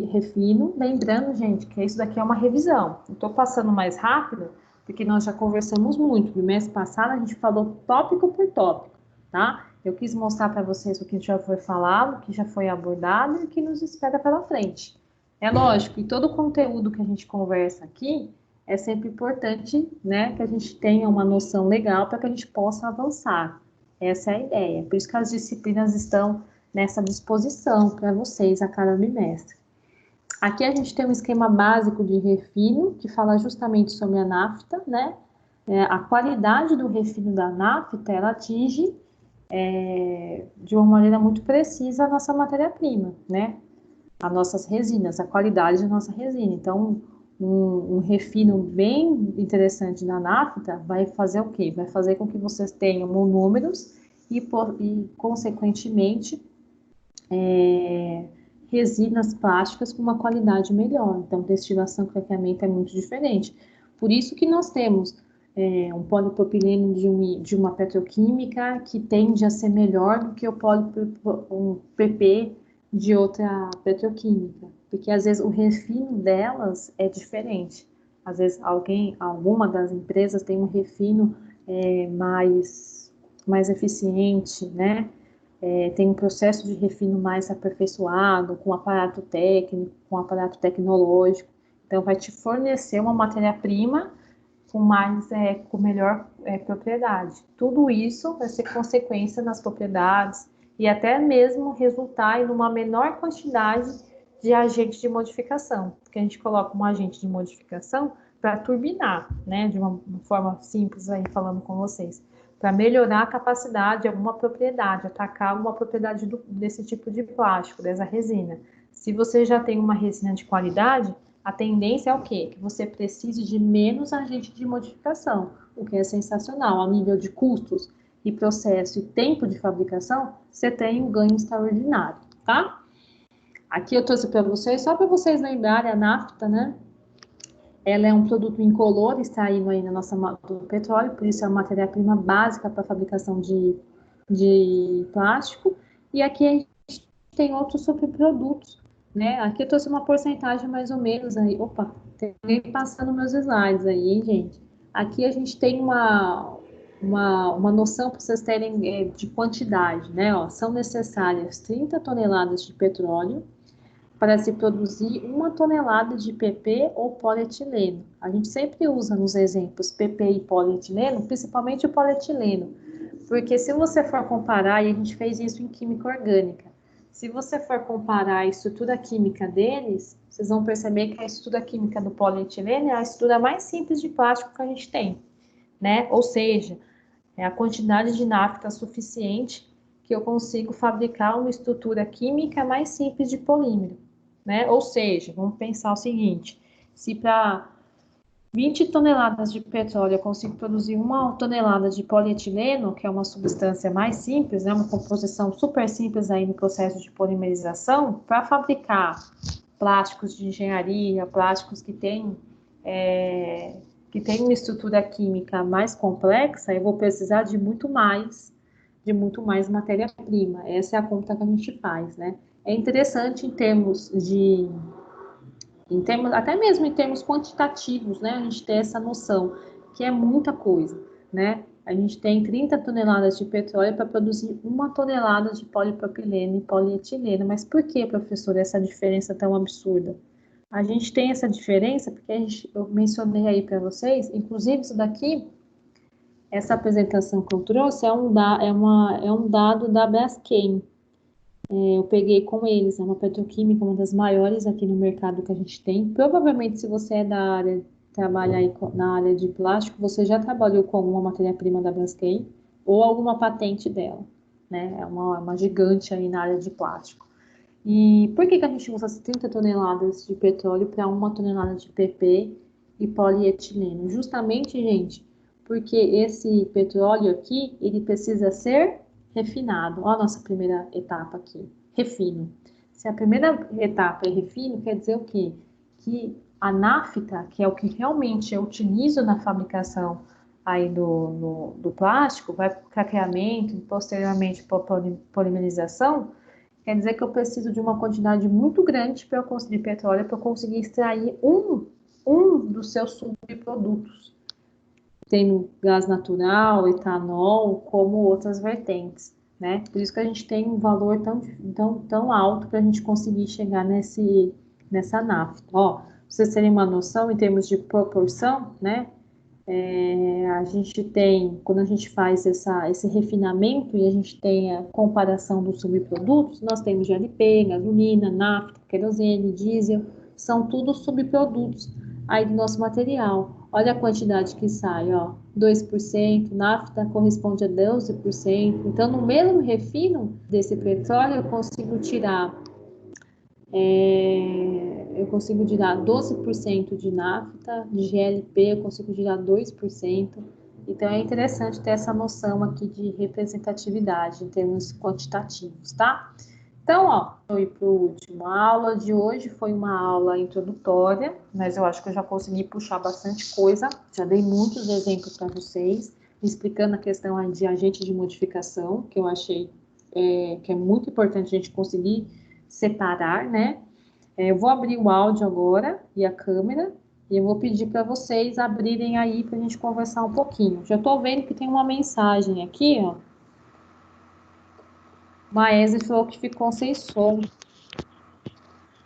Speaker 1: refino. Lembrando, gente, que isso daqui é uma revisão. Eu tô passando mais rápido, porque nós já conversamos muito. No mês passado, a gente falou tópico por tópico, tá? Eu quis mostrar para vocês o que já foi falado, o que já foi abordado e o que nos espera pela frente. É lógico, e todo o conteúdo que a gente conversa aqui é sempre importante, né, que a gente tenha uma noção legal para que a gente possa avançar. Essa é a ideia. Por isso que as disciplinas estão nessa disposição para vocês a cada bimestre. Aqui a gente tem um esquema básico de refino, que fala justamente sobre a nafta, né? A qualidade do refino da nafta, ela atinge de uma maneira muito precisa a nossa matéria-prima, né? As nossas resinas, a qualidade da nossa resina. Então, um refino bem interessante na nafta vai fazer o quê? Vai fazer com que vocês tenham monômeros e consequentemente, resinas plásticas com uma qualidade melhor. Então, destilação e craqueamento é muito diferente. Por isso que nós temos um polipropileno de uma petroquímica que tende a ser melhor do que um PP de outra petroquímica, porque às vezes o refino delas é diferente. Às vezes alguma das empresas tem um refino mais eficiente, né? Tem um processo de refino mais aperfeiçoado, com aparato técnico, com aparato tecnológico. Então, vai te fornecer uma matéria-prima com melhor propriedade. Tudo isso vai ser consequência nas propriedades e até mesmo resultar em uma menor quantidade de agentes de modificação, porque a gente coloca um agente de modificação para turbinar, né, de uma forma simples aí falando com vocês, para melhorar a capacidade de alguma propriedade, atacar alguma propriedade desse tipo de plástico, dessa resina. Se você já tem uma resina de qualidade, a tendência é o quê? Que você precise de menos agente de modificação, o que é sensacional. A nível de custos e processo e tempo de fabricação, você tem um ganho extraordinário, tá? Aqui eu trouxe para vocês, só para vocês lembrarem, a nafta, né? Ela é um produto incolor, extraído aí do petróleo, por isso é uma matéria-prima básica para a fabricação de plástico. E aqui a gente tem outros subprodutos, né? Aqui eu trouxe uma porcentagem mais ou menos aí. Opa, tem alguém passando meus slides aí, hein, gente? Aqui a gente tem uma noção para vocês terem de quantidade, né? Ó, são necessárias 30 toneladas de petróleo para se produzir 1 tonelada de PP ou polietileno. A gente sempre usa nos exemplos PP e polietileno, principalmente o polietileno, porque se você for comparar, e a gente fez isso em química orgânica, se você for comparar a estrutura química deles, vocês vão perceber que a estrutura química do polietileno é a estrutura mais simples de plástico que a gente tem, né? Ou seja, é a quantidade de nafta suficiente que eu consigo fabricar uma estrutura química mais simples de polímero, né? Ou seja, vamos pensar o seguinte, se para 20 toneladas de petróleo eu consigo produzir 1 tonelada de polietileno, que é uma substância mais simples, né, uma composição super simples aí no processo de polimerização, para fabricar plásticos de engenharia, plásticos que têm uma estrutura química mais complexa, eu vou precisar de muito mais matéria-prima. Essa é a conta que a gente faz, né? É interessante até mesmo em termos quantitativos, né, a gente ter essa noção, que é muita coisa, né? A gente tem 30 toneladas de petróleo para produzir 1 tonelada de polipropileno e polietileno. Mas por que, professora, essa diferença tão absurda? A gente tem essa diferença porque eu mencionei aí para vocês, inclusive isso daqui, essa apresentação que eu trouxe é um dado da Braskem. Eu peguei com eles, é uma petroquímica, uma das maiores aqui no mercado que a gente tem. Provavelmente, se você é da área, trabalha aí na área de plástico, você já trabalhou com alguma matéria-prima da Braskem ou alguma patente dela, né? É uma gigante aí na área de plástico. E por que a gente usa as 30 toneladas de petróleo para 1 tonelada de PP e polietileno? Justamente, gente, porque esse petróleo aqui, ele precisa ser refinado. Olha a nossa primeira etapa aqui, refino. Se a primeira etapa é refino, quer dizer o quê? Que a nafta, que é o que realmente eu utilizo na fabricação aí do plástico, vai para o craqueamento, posteriormente para a polimerização, quer dizer que eu preciso de uma quantidade muito grande para eu conseguir petróleo, para eu conseguir extrair um dos seus subprodutos. Tem gás natural, etanol, como outras vertentes, né? Por isso que a gente tem um valor tão alto para a gente conseguir chegar nessa nafta. Ó, pra vocês terem uma noção, em termos de proporção, né? A gente tem, quando a gente faz esse refinamento e a gente tem a comparação dos subprodutos, nós temos GLP, gasolina, nafta, querosene, diesel, são tudo subprodutos aí do nosso material. Olha a quantidade que sai, ó, 2%, nafta corresponde a 12%. Então, no mesmo refino desse petróleo, eu consigo tirar 12% de nafta, de GLP eu consigo tirar 2%. Então, é interessante ter essa noção aqui de representatividade em termos quantitativos, tá? Então, ó, vou ir para o último. A aula de hoje foi uma aula introdutória, mas eu acho que eu já consegui puxar bastante coisa. Já dei muitos exemplos para vocês, explicando a questão de agente de modificação, que eu achei que é muito importante a gente conseguir separar, né? Eu vou abrir o áudio agora e a câmera, e eu vou pedir para vocês abrirem aí para a gente conversar um pouquinho. Já estou vendo que tem uma mensagem aqui, ó. Maese falou que ficou sem som.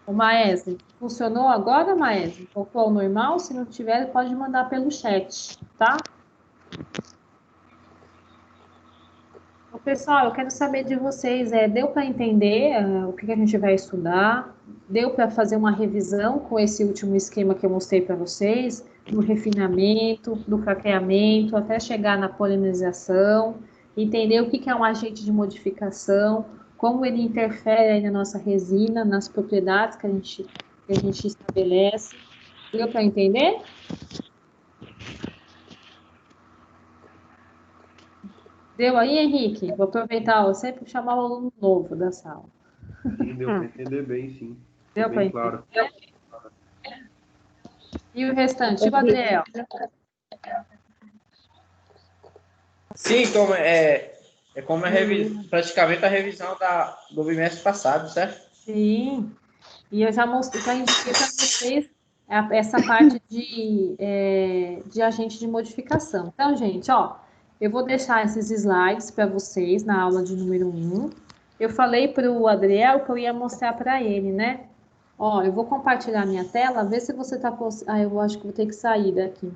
Speaker 1: O Maese, funcionou agora, Maese? Voltou ao normal? Se não tiver, pode mandar pelo chat, tá? Ô, pessoal, eu quero saber de vocês, deu para entender o que a gente vai estudar? Deu para fazer uma revisão com esse último esquema que eu mostrei para vocês, do refinamento, do craqueamento, até chegar na polimerização, entender o que é um agente de modificação, como ele interfere aí na nossa resina, nas propriedades que a gente estabelece. Deu para entender? Deu aí, Henrique? Vou aproveitar, eu sempre chamar o aluno novo da sala.
Speaker 9: Sim, deu para entender bem, sim.
Speaker 1: Deu para
Speaker 9: Bem
Speaker 1: entender?
Speaker 9: claro.
Speaker 1: E o restante, Gabriel?
Speaker 6: Sim, como como praticamente a revisão do bimestre passado, certo?
Speaker 1: Sim. E eu já mostrei, já indiquei para vocês essa parte de agente de modificação. Então, gente, ó, eu vou deixar esses slides para vocês na aula de número 1. Eu falei para o Adriel que eu ia mostrar para ele, né? Ó, eu vou compartilhar minha tela, ver se você está... eu acho que vou ter que sair daqui.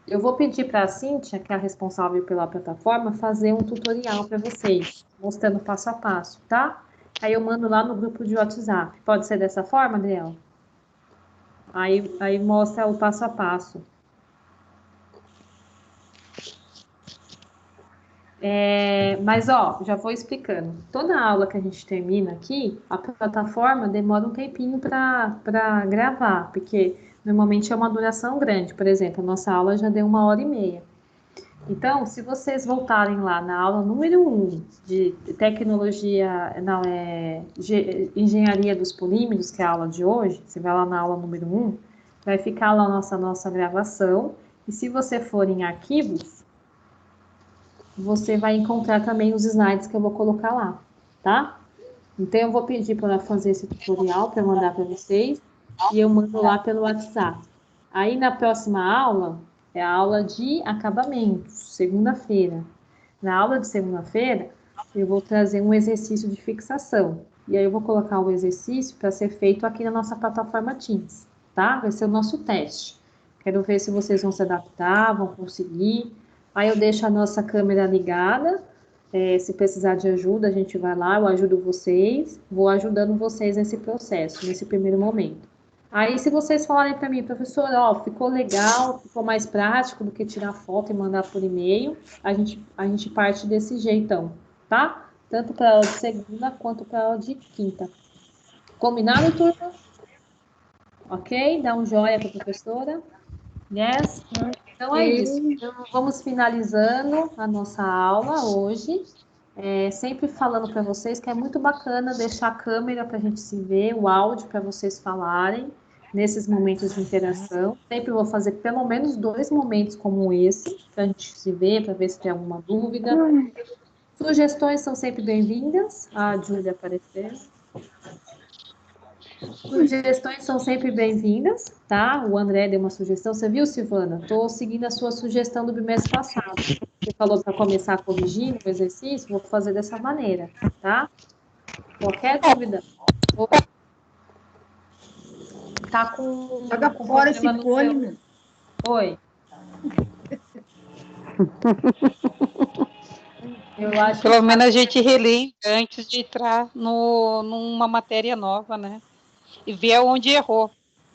Speaker 1: Eu vou pedir para a Cíntia, que é a responsável pela plataforma, fazer um tutorial para vocês, mostrando passo a passo, tá? Aí eu mando lá no grupo de WhatsApp. Pode ser dessa forma, Adriel? Aí mostra o passo a passo. Mas, ó, já vou explicando. Toda aula que a gente termina aqui, a plataforma demora um tempinho para gravar, porque normalmente é uma duração grande. Por exemplo, a nossa aula já deu 1h30. Então, se vocês voltarem lá na aula número 1 de tecnologia, engenharia dos polímeros, que é a aula de hoje, você vai lá na aula número 1, vai ficar lá a nossa gravação, e se você for em arquivos, você vai encontrar também os slides que eu vou colocar lá, tá? Então, eu vou pedir para fazer esse tutorial para mandar para vocês, e eu mando lá pelo WhatsApp. Aí, na próxima aula, é a aula de acabamentos, segunda-feira. Na aula de segunda-feira, eu vou trazer um exercício de fixação. E aí, eu vou colocar o exercício para ser feito aqui na nossa plataforma Teams, tá? Vai ser o nosso teste. Quero ver se vocês vão se adaptar, vão conseguir. Aí, eu deixo a nossa câmera ligada. Se precisar de ajuda, a gente vai lá, eu ajudo vocês. Vou ajudando vocês nesse processo, nesse primeiro momento. Aí, se vocês falarem para mim, professora, ó, ficou legal, ficou mais prático do que tirar foto e mandar por e-mail, a gente parte desse jeitão, tá? Tanto para a aula de segunda quanto para a aula de quinta. Combinado, turma? Ok? Dá um joinha para a professora. Yes? Então é isso. Então, vamos finalizando a nossa aula hoje. Sempre falando para vocês que é muito bacana deixar a câmera para a gente se ver, o áudio para vocês falarem nesses momentos de interação. Sempre vou fazer pelo menos 2 momentos como esse, para a gente se ver, para ver se tem alguma dúvida. Sugestões são sempre bem-vindas. A Júlia apareceu. Sugestões são sempre bem-vindas, tá? O André deu uma sugestão. Você viu, Silvana? Estou seguindo a sua sugestão do bimestre passado. Você falou para começar a corrigir o exercício, vou fazer dessa maneira, tá? Qualquer dúvida? tá com
Speaker 8: Joga
Speaker 1: com
Speaker 8: fora esse
Speaker 1: problema no
Speaker 8: fone,
Speaker 1: seu...
Speaker 8: meu.
Speaker 1: Oi. Eu acho
Speaker 7: Pelo
Speaker 1: que
Speaker 7: menos a gente relembra antes de entrar numa matéria nova, né? E ver onde errou.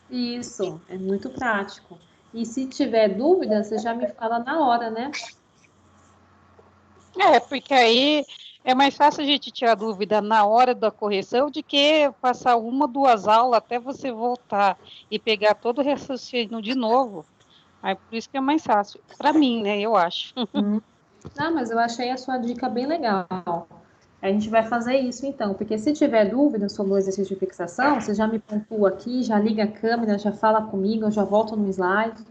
Speaker 1: isso é muito prático. E se tiver dúvida, você já me fala na hora, né?
Speaker 7: Porque aí é mais fácil a gente tirar dúvida na hora da correção de que passar uma, duas aulas até você voltar e pegar todo o raciocínio de novo. Aí por isso que é mais fácil. Para mim, né? Eu acho.
Speaker 1: Não, mas eu achei a sua dica bem legal. A gente vai fazer isso então, porque se tiver dúvida sobre o exercício de fixação, você já me pontua aqui, já liga a câmera, já fala comigo, eu já volto no slide.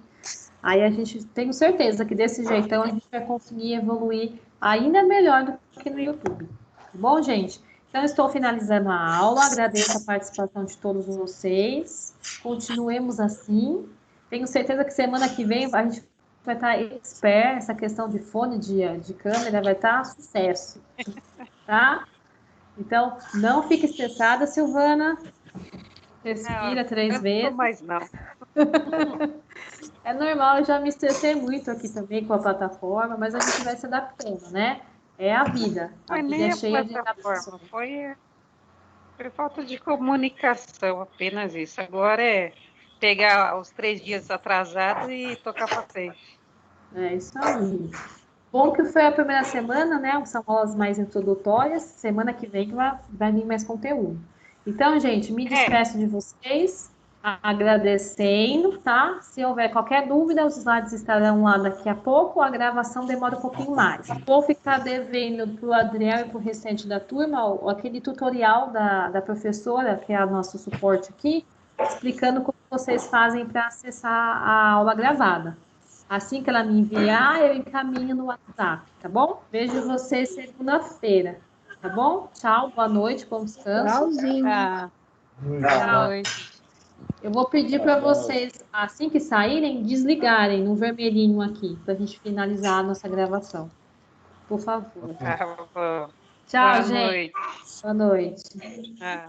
Speaker 1: Aí a gente tenho certeza que desse jeitão a gente vai conseguir evoluir ainda melhor do que no YouTube. Tá bom, gente? Então, estou finalizando a aula, agradeço a participação de todos vocês. Continuemos assim. Tenho certeza que semana que vem a gente vai estar expert, essa questão de fone de câmera vai estar sucesso, tá? Então, não fique estressada, Silvana. Respira 3 vezes.
Speaker 7: Mas não.
Speaker 1: É normal, eu já me estressei muito aqui também com a plataforma, mas a gente vai se adaptando, né? É a vida. A
Speaker 7: Foi
Speaker 1: vida
Speaker 7: nem
Speaker 1: é
Speaker 7: a
Speaker 1: cheia de
Speaker 7: plataforma,
Speaker 1: adaptações.
Speaker 7: foi falta de comunicação, apenas isso. Agora é pegar os 3 dias atrasados e tocar para frente.
Speaker 1: É isso aí. Bom que foi a primeira semana, né? São aulas mais introdutórias. Semana que vem vai vir mais conteúdo. Então, gente, me despeço de vocês, agradecendo, tá? Se houver qualquer dúvida, os slides estarão lá daqui a pouco. A gravação demora um pouquinho mais. Vou ficar devendo para o Adriel e para o restante da turma aquele tutorial da professora, que é o nosso suporte aqui, explicando como vocês fazem para acessar a aula gravada. Assim que ela me enviar, eu encaminho no WhatsApp, tá bom? Vejo vocês segunda-feira, tá bom? Tchau, boa noite, bom descanso.
Speaker 8: Tchauzinho.
Speaker 7: Boa noite.
Speaker 1: Eu vou pedir para vocês, assim que saírem, desligarem no vermelhinho aqui, para a gente finalizar a nossa gravação. Por favor.
Speaker 7: Tá bom.
Speaker 1: Tchau,
Speaker 7: Boa
Speaker 1: gente.
Speaker 7: noite.
Speaker 1: Boa noite.
Speaker 7: Ah.